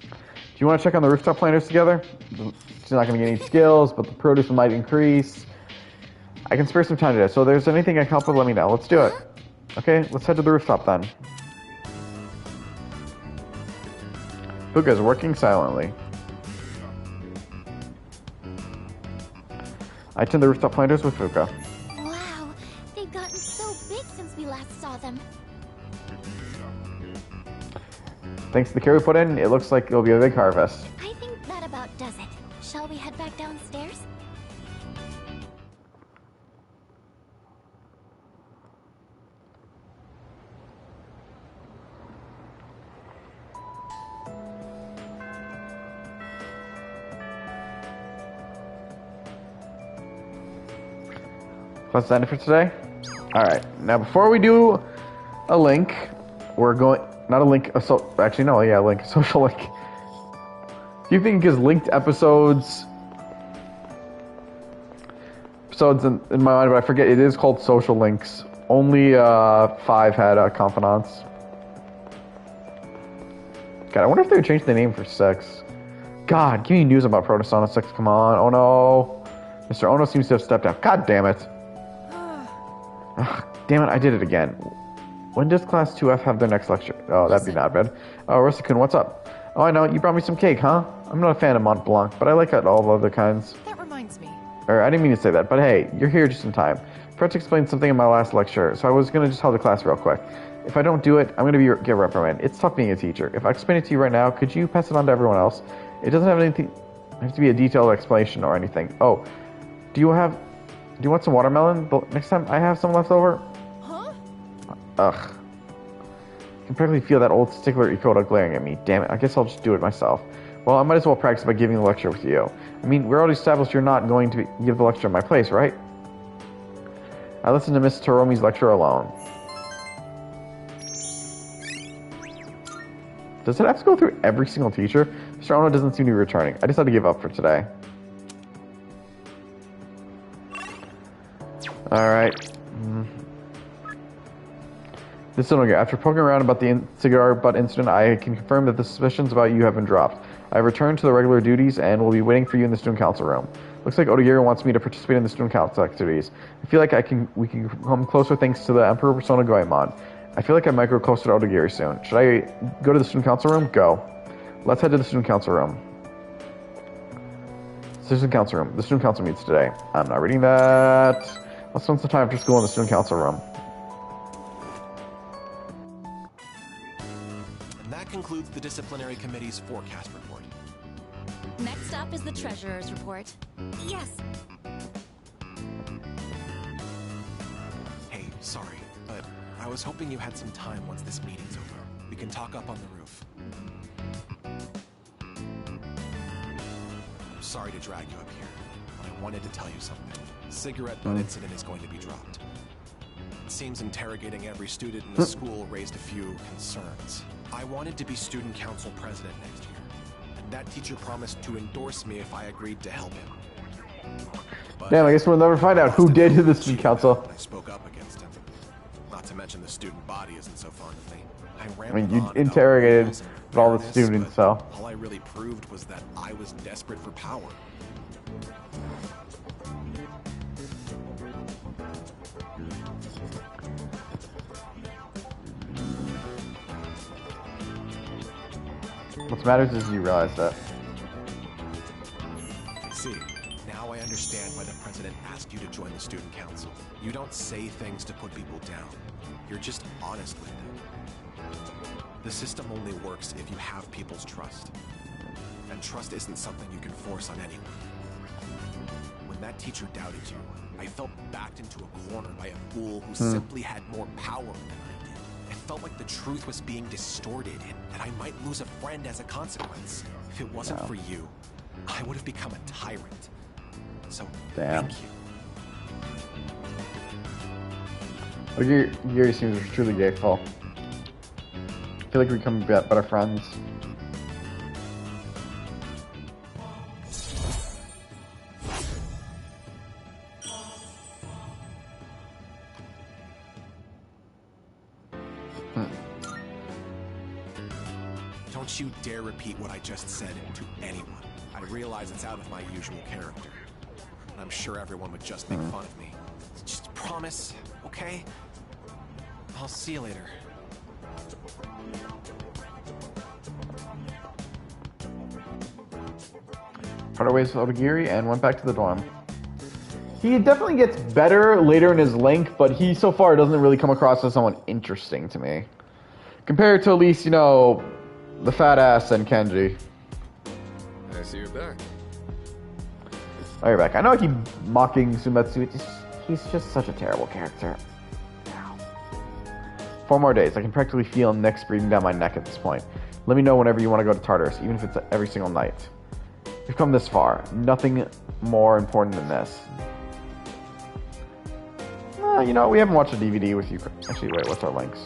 Do you want to check on the rooftop planters together? She's not gonna get any skills, but the produce might increase. I can spare some time today, so if there's anything I can help with, let me know. Let's do it. Okay, let's head to the rooftop then. Fuka is working silently. I tend the rooftop planters with Fuka. Wow, they've gotten so big since we last saw them. Thanks to the care we put in, it looks like it'll be a big harvest. I think that about does it. Shall we head back downstairs? Let's end it for today. Alright, now before we do a link, we're going, not a link, actually no, yeah, link, a social link. Do you think is linked episodes in my mind, but I forget, it is called social links. Only 5 had confidants. God, I wonder if they would change the name for 6. God, give me news about Protosona 6, come on, oh no. Mr. Ono seems to have stepped out, god damn it. Ugh, damn it, I did it again. When does Class 2F have their next lecture? Oh, that'd be not bad. Oh, Rissa-kun, what's up? Oh, I know, you brought me some cake, huh? I'm not a fan of Mont Blanc, but I like all the other kinds. That reminds me. Or, I didn't mean to say that, but hey, you're here just in time. Forgot to explain something in my last lecture, so I was gonna just tell the class real quick. If I don't do it, I'm gonna get reprimanded. It's tough being a teacher. If I explain it to you right now, could you pass it on to everyone else? It doesn't have to be a detailed explanation or anything. Oh, do you want some watermelon? Next time I have some left over? Huh? Ugh. I can practically feel that old stickler Ikoda glaring at me. Damn it, I guess I'll just do it myself. Well, I might as well practice by giving the lecture with you. I mean, we're already established you're not going to give the lecture in my place, right? I listened to Miss Taromi's lecture alone. Does it have to go through every single teacher? Mr. Ono doesn't seem to be returning. I just had to give up for today. Alright. This is Ono. After poking around about the cigar butt incident, I can confirm that the suspicions about you have been dropped. I have returned to the regular duties and will be waiting for you in the student council room. Looks like Odagiri wants me to participate in the student council activities. I feel like we can come closer thanks to the Emperor Persona Goemon. I feel like I might grow closer to Odagiri soon. Should I go to the student council room? Go. Let's head to the student council room. Student council room. The student council meets today. I'm not reading that. Let's spend some time after school in the student council room. And that concludes the disciplinary committee's forecast report. Next up is the treasurer's report. Yes. Hey, sorry, but I was hoping you had some time once this meeting's over. We can talk up on the roof. I'm sorry to drag you up here, but I wanted to tell you something. Cigarette butt incident is going to be dropped. It seems interrogating every student in the school raised a few concerns. I wanted to be student council president next year, and that teacher promised to endorse me if I agreed to help him. But damn, I guess we'll never find out who did to the student council. I spoke up against him. Not to mention the student body isn't so fond of me. I mean, you interrogated all the students, so. All I really proved was that I was desperate for power. What matters is you realize that. I see. Now I understand why the president asked you to join the student council. You don't say things to put people down. You're just honest with them. The system only works if you have people's trust. And trust isn't something you can force on anyone. When that teacher doubted you, I felt backed into a corner by a fool who simply had more power than I did. And felt like the truth was being distorted and that I might lose a friend as a consequence. If it wasn't for you, I would have become a tyrant. So, thank you. Well, Yuri seems truly grateful. I feel like we become better friends. Don't you dare repeat what I just said to anyone. I realize it's out of my usual character. And I'm sure everyone would just make fun of me. Just promise, okay? I'll see you later. Parted ways with Odagiri and went back to the dorm. He definitely gets better later in his link, but he so far doesn't really come across as someone interesting to me. Compared to at least, you know, the fat ass and Kenji. I see you're back. Oh, you're back. I know I keep mocking Sumetsu. He's just such a terrible character. 4 more days. I can practically feel necks breathing down my neck at this point. Let me know whenever you want to go to Tartarus, even if it's every single night. We've come this far. Nothing more important than this. You know, we haven't watched a DVD with you. Actually, wait, what's our links?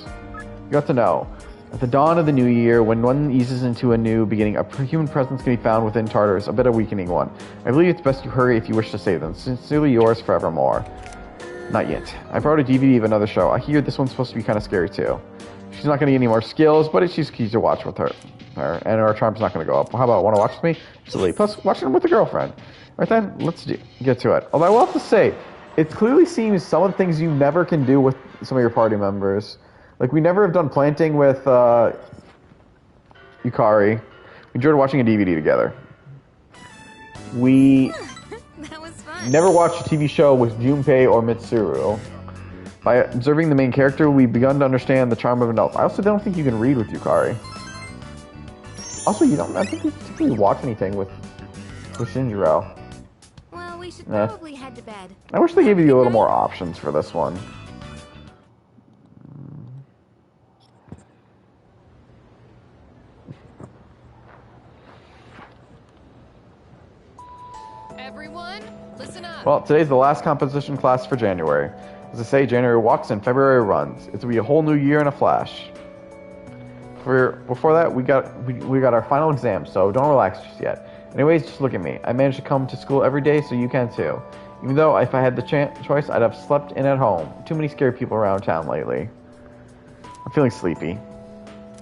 You got to know. At the dawn of the new year, when one eases into a new beginning, a human presence can be found within Tartarus, a bit of a weakening one. I believe it's best you hurry if you wish to save them. Sincerely yours forevermore. Not yet. I brought a DVD of another show. I hear this one's supposed to be kind of scary too. She's not going to get any more skills, but she's key to watch with her. And her charm's not going to go up. How about, want to watch with me? Absolutely. Plus, watching them with a girlfriend. Right then, let's get to it. Although I will have to say, it clearly seems some of the things you never can do with some of your party members. Like, we never have done planting with Yukari. We enjoyed watching a DVD together. We That was fun. never watched a TV show with Junpei or Mitsuru. By observing the main character, we've begun to understand the charm of an elf. I also don't think you can read with Yukari. Also, I don't think you particularly watch anything with Shinjiro. Well, we should probably head to bed. I wish they gave you a little more options for this one. Everyone, listen up. Well, today's the last composition class for January. As I say, January walks and February runs. It's will be a whole new year in a flash. Before that, we got our final exam, so don't relax just yet. Anyways, just look at me. I managed to come to school every day, so you can too. Even though if I had the choice, I'd have slept in at home. Too many scary people around town lately. I'm feeling sleepy.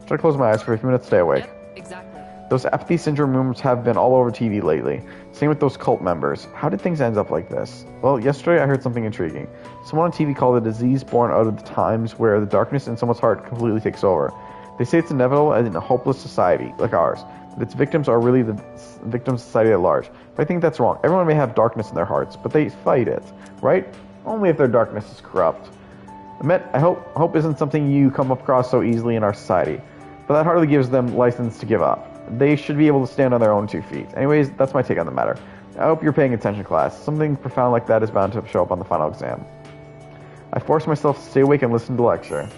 Should I close my eyes for a few minutes, stay awake? Yep, exactly. Those apathy syndrome rumors have been all over TV lately. Same with those cult members. How did things end up like this? Well, yesterday I heard something intriguing. Someone on TV called it a disease born out of the times where the darkness in someone's heart completely takes over. They say it's inevitable in a hopeless society like ours, that its victims are really the victims of society at large. But I think that's wrong. Everyone may have darkness in their hearts, but they fight it, right? Only if their darkness is corrupt. I hope isn't something you come across so easily in our society, but that hardly gives them license to give up. They should be able to stand on their own 2 feet. Anyways, that's my take on the matter. I hope you're paying attention, class. Something profound like that is bound to show up on the final exam. I forced myself to stay awake and listen to the lecture.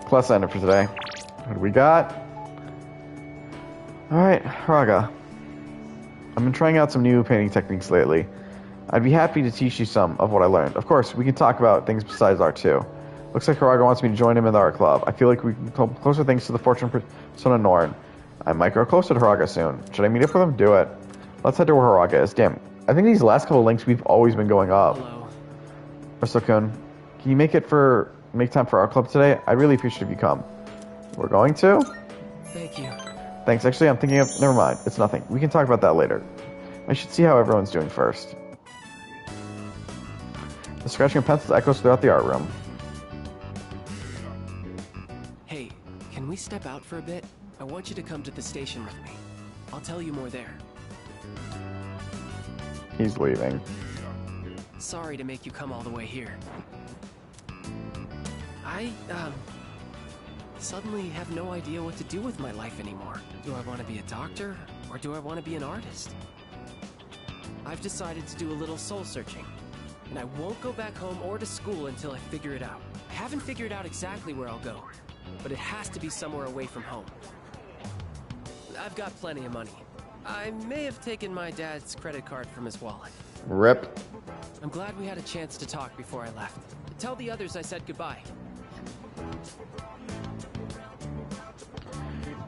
Class ended for today. What do we got? Alright, Raga. I've been trying out some new painting techniques lately. I'd be happy to teach you some of what I learned. Of course, we can talk about things besides art too. Looks like Haraga wants me to join him in the art club. I feel like we can come closer thanks to the fortune persona Norn. I might grow closer to Haraga soon. Should I meet up with him? Do it. Let's head to where Haraga is. Damn, I think these last couple links we've always been going up. Hello. Ursa-kun, can you make time for art club today? I'd really appreciate if you come. We're going to? Thank you. Thanks. Actually, I'm thinking of... Never mind. It's nothing. We can talk about that later. I should see how everyone's doing first. The scratching of pencils echoes throughout the art room. Hey, can we step out for a bit? I want you to come to the station with me. I'll tell you more there. He's leaving. Sorry to make you come all the way here. I, suddenly have no idea what to do with my life anymore. Do I want to be a doctor, or do I want to be an artist? I've decided to do a little soul searching, and I won't go back home or to school until I figure it out. I haven't figured out exactly where I'll go, but it has to be somewhere away from home. I've got plenty of money. I may have taken my dad's credit card from his wallet. Rip. I'm glad we had a chance to talk before I left. Tell the others I said goodbye.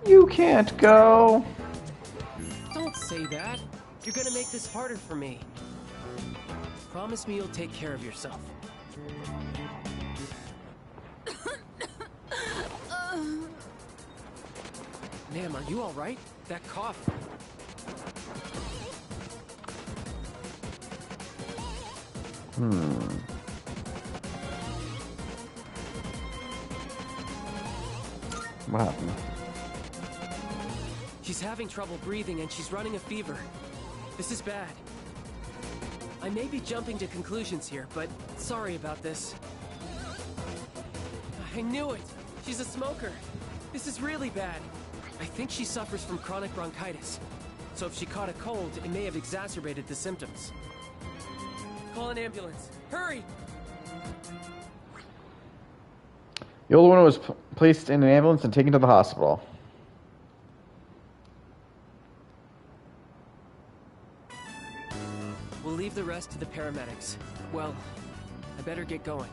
You can't go. Don't say that. You're gonna make this harder for me. Promise me you'll take care of yourself. Ma'am, are you all right? That cough. What happened? She's having trouble breathing and she's running a fever. This is bad. I may be jumping to conclusions here, but sorry about this. I knew it! She's a smoker! This is really bad. I think she suffers from chronic bronchitis. So if she caught a cold, it may have exacerbated the symptoms. Call an ambulance. Hurry! The older woman was placed in an ambulance and taken to the hospital. We'll leave the rest to the paramedics. Well, I better get going.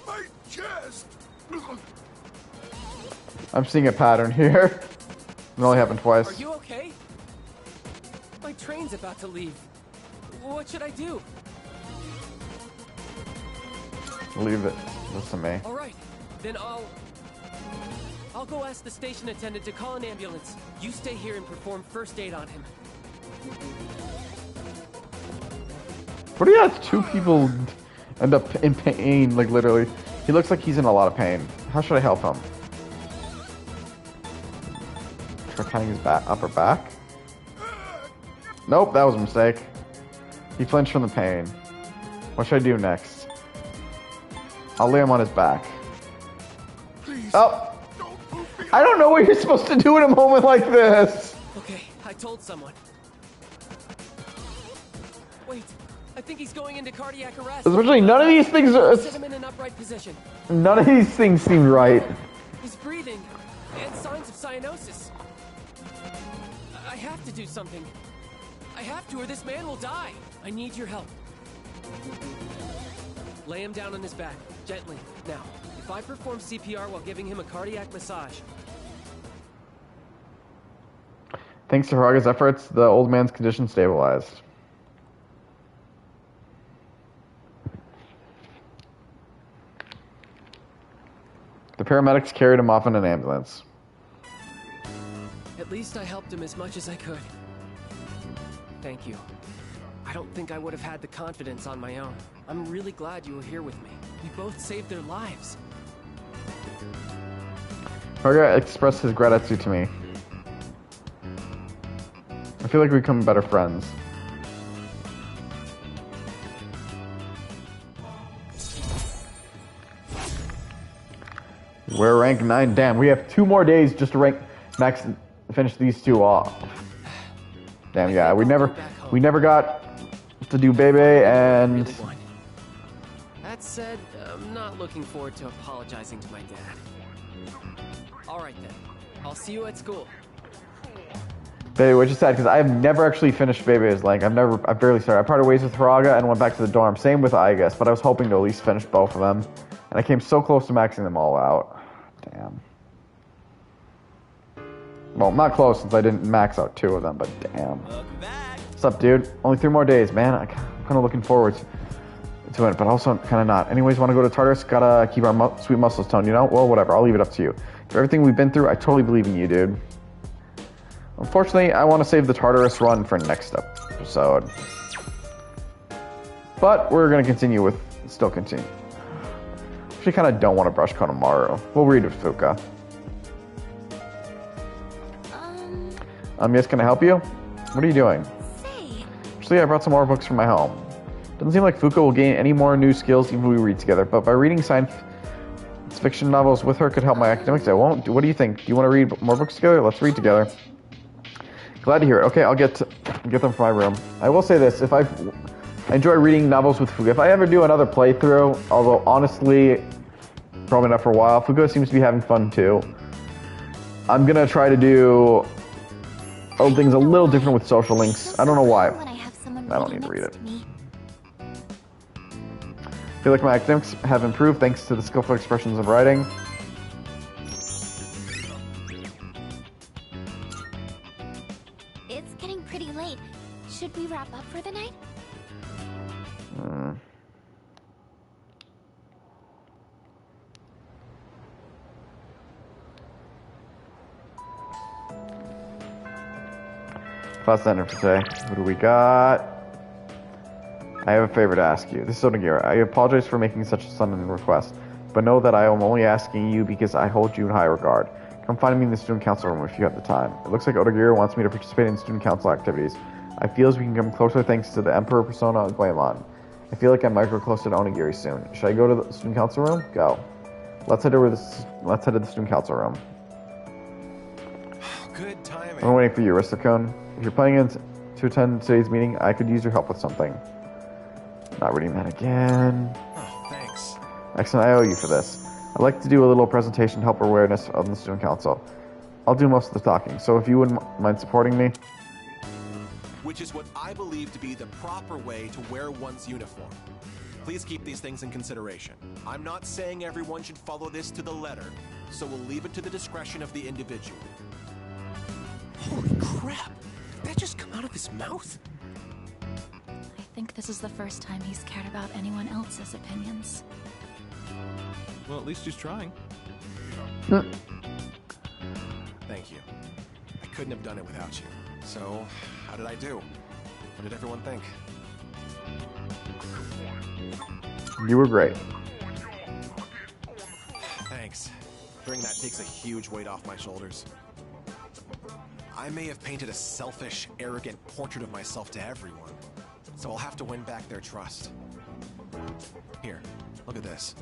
My chest! I'm seeing a pattern here. It only happened twice. Are you okay? My train's about to leave. What should I do? Leave it. Listen to me. All right, then I'll go ask the station attendant to call an ambulance. You stay here and perform first aid on him. What do you have? Two people end up in pain, like literally. He looks like he's in a lot of pain. How should I help him? Try patting his upper back? Nope, that was a mistake. He flinched from the pain. What should I do next? I'll lay him on his back. Please, oh! I don't know what you're supposed to do in a moment like this! Okay, I told someone. Wait, I think he's going into cardiac arrest. Especially none of these things are... Sit him in an upright position. None of these things seem right. He's breathing, and signs of cyanosis. I have to do something. I have to, or this man will die. I need your help. Lay him down on his back, gently. Now, if I perform CPR while giving him a cardiac massage. Thanks to Haraga's efforts, the old man's condition stabilized. The paramedics carried him off in an ambulance. At least I helped him as much as I could. Thank you. I don't think I would have had the confidence on my own. I'm really glad you were here with me. We both saved their lives. Haraga expressed his gratitude to me. I feel like we become better friends. We're rank 9. Damn, we have 2 more days just to rank max finish these 2 off. Damn, yeah, we never got to do Bebe and... That said, I'm not looking forward to apologizing to my dad. Alright then, I'll see you at school. Bebe, which is sad because I've never actually finished Bebe's Link. I've barely started. I parted ways with Haraga and went back to the dorm. Same with Igus, but I was hoping to at least finish both of them. And I came so close to maxing them all out. Damn. Well, not close since I didn't max out 2 of them, but damn. Welcome back. What's up, dude? Only 3 more days, man. I'm kind of looking forward to it, but also kind of not. Anyways, want to go to Tartarus? Gotta keep our sweet muscles toned, you know? Well, whatever. I'll leave it up to you. For everything we've been through, I totally believe in you, dude. Unfortunately, I want to save the Tartarus run for next episode. But we're going to still continue. Actually, kind of don't want to brush Konomaru. We'll read with Fuka. Yes, can I help you? What are you doing? Say. Actually, I brought some more books from my home. Doesn't seem like Fuka will gain any more new skills even if we read together, but by reading science fiction novels with her could help my academics. I won't. What do you think? Do you want to read more books together? Let's read together. Glad to hear it. Okay, I'll get them from my room. I will say this, I enjoy reading novels with Fuka. If I ever do another playthrough, although honestly, probably not for a while, Fuka seems to be having fun too. I'm going to try to do things a little different with social links. I don't know why. I don't need to read it. I feel like my academics have improved thanks to the skillful expressions of writing. It's getting pretty late. Should we wrap up for the night? Class ended for today. What do we got? I have a favor to ask you. This is Onagira. I apologize for making such a sudden request, but know that I am only asking you because I hold you in high regard. Come find me in the student council room if you have the time. It looks like Onagira wants me to participate in student council activities. I feel as we can come closer thanks to the Emperor persona of Guaymon. I feel like I might grow closer to Onigiri soon. Should I go to the student council room? Go. Let's head to the student council room. Good timing. I'm waiting for you, Aristocone. If you're planning to attend today's meeting, I could use your help with something. Not reading that again. Oh, thanks. Excellent, I owe you for this. I'd like to do a little presentation to help awareness of the student council. I'll do most of the talking, so if you wouldn't mind supporting me. Which is what I believe to be the proper way to wear one's uniform. Please keep these things in consideration. I'm not saying everyone should follow this to the letter, so we'll leave it to the discretion of the individual. Holy crap! Did that just come out of his mouth? I think this is the first time he's cared about anyone else's opinions. Well, at least he's trying. Thank you. I couldn't have done it without you. So, how did I do? What did everyone think? You were great. Thanks. Hearing that takes a huge weight off my shoulders. I may have painted a selfish, arrogant portrait of myself to everyone, so I'll have to win back their trust. Here, look at this.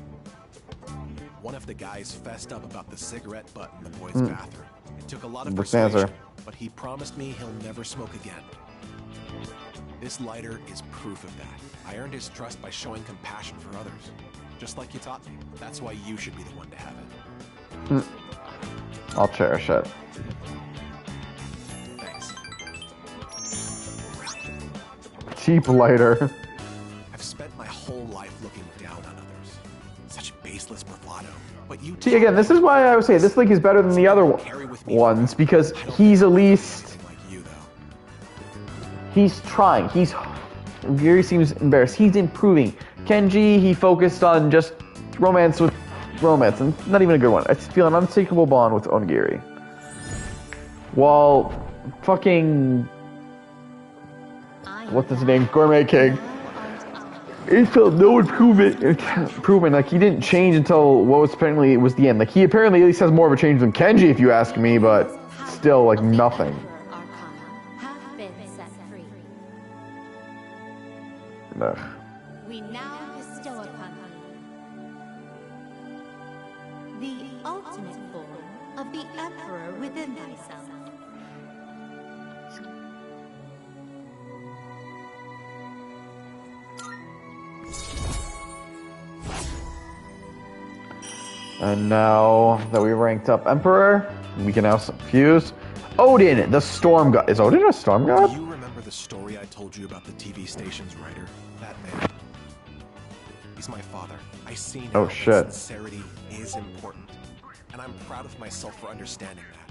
One of the guys fessed up about the cigarette butt in the boys' bathroom. It took a lot of persuasion, but he promised me he'll never smoke again. This lighter is proof of that. I earned his trust by showing compassion for others. Just like you taught me. That's why you should be the one to have it. I'll cherish it. Thanks. Cheap lighter. I've spent my whole life looking down on others. Such baseless bravado. But you See, again, this is why I would say this link is better than the other ones, because he's at least... He's trying. Gary seems embarrassed. He's improving. Kenji, he focused on just romance, and not even a good one. I feel an unshakable bond with Onigiri. While fucking... What's his name? Gourmet King. It felt no improvement. Like, he didn't change until what was apparently was the end. Like, he apparently at least has more of a change than Kenji, if you ask me, but still, like, nothing. Ugh. We now bestow upon thee the ultimate form of the Emperor within thyself. And now that we ranked up Emperor, we can now fuse Odin, the Storm God. Is Odin a Storm God? Do you remember the story I told you about the TV station's writer? That man. He's my father. I see now Oh, shit. that sincerity is important. And I'm proud of myself for understanding that.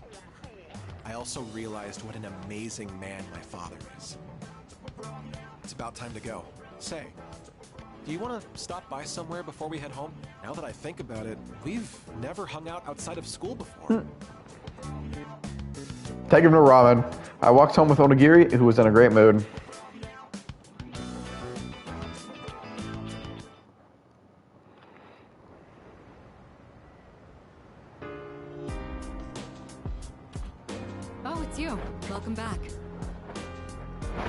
I also realized what an amazing man my father is. It's about time to go. Say, do you want to stop by somewhere before we head home? Now that I think about it, we've never hung out outside of school before. Take him to ramen. I walked home with Onigiri, who was in a great mood. Oh, it's you. Welcome back.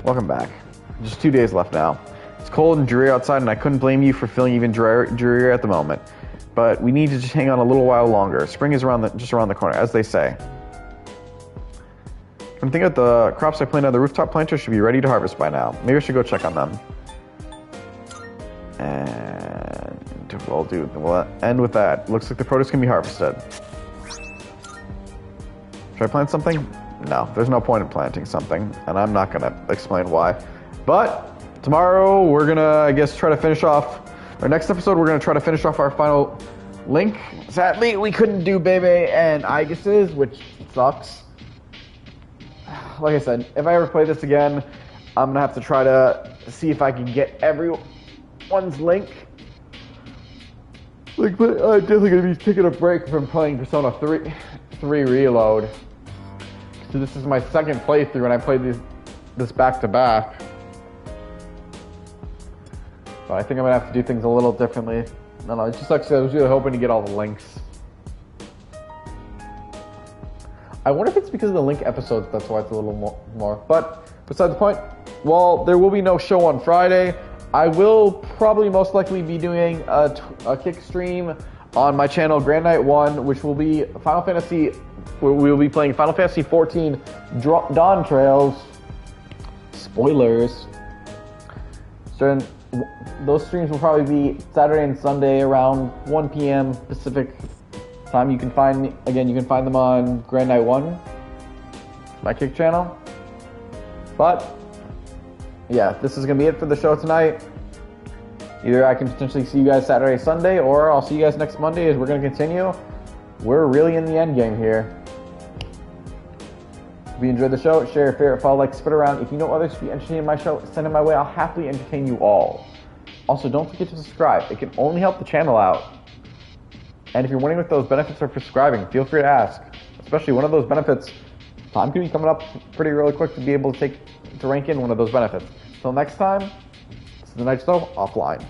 Welcome back. Just 2 days left now. It's cold and dreary outside, and I couldn't blame you for feeling even drearier at the moment. But we need to just hang on a little while longer. Spring is just around the corner, as they say. I'm thinking that the crops I planted on the rooftop planter should be ready to harvest by now. Maybe I should go check on them. And we'll end with that. Looks like the produce can be harvested. Should I plant something? No, there's no point in planting something, and I'm not gonna explain why. But tomorrow we're gonna, I guess, try to finish off our next episode. We're gonna try to finish off our final link. Sadly, we couldn't do Bebe and Aegis's, which sucks. Like I said, if I ever play this again, I'm gonna have to try to see if I can get everyone's link. Like, but I'm definitely gonna be taking a break from playing Persona 3 Reload. So this is my second playthrough, and I played this back to back. But I think I'm gonna have to do things a little differently. I don't know, it just sucks. I was really hoping to get all the links. I wonder if it's because of the link episodes, that's why it's a little more. But beside the point, well, there will be no show on Friday. I will probably most likely be doing a kick stream on my channel, Grand Knight 1, which will be Final Fantasy. We will be playing Final Fantasy 14 Dawn Trails. Spoilers. So those streams will probably be Saturday and Sunday around 1 p.m. Pacific time. You can find them on Grand Knight 1, my kick channel. But yeah, this is gonna be it for the show tonight. Either I can potentially see you guys Saturday, Sunday, or I'll see you guys next Monday as we're gonna continue. We're really in the end game here. If you enjoyed the show, share, favorite, follow, like, spread around. If you know others to be entertained in my show, send it my way. I'll happily entertain you all. Also, don't forget to subscribe. It can only help the channel out. And if you're wondering what those benefits are for subscribing, feel free to ask. Especially one of those benefits, time could be coming up pretty really quick to be able to rank in one of those benefits. Until next time, this is the Night Show, offline.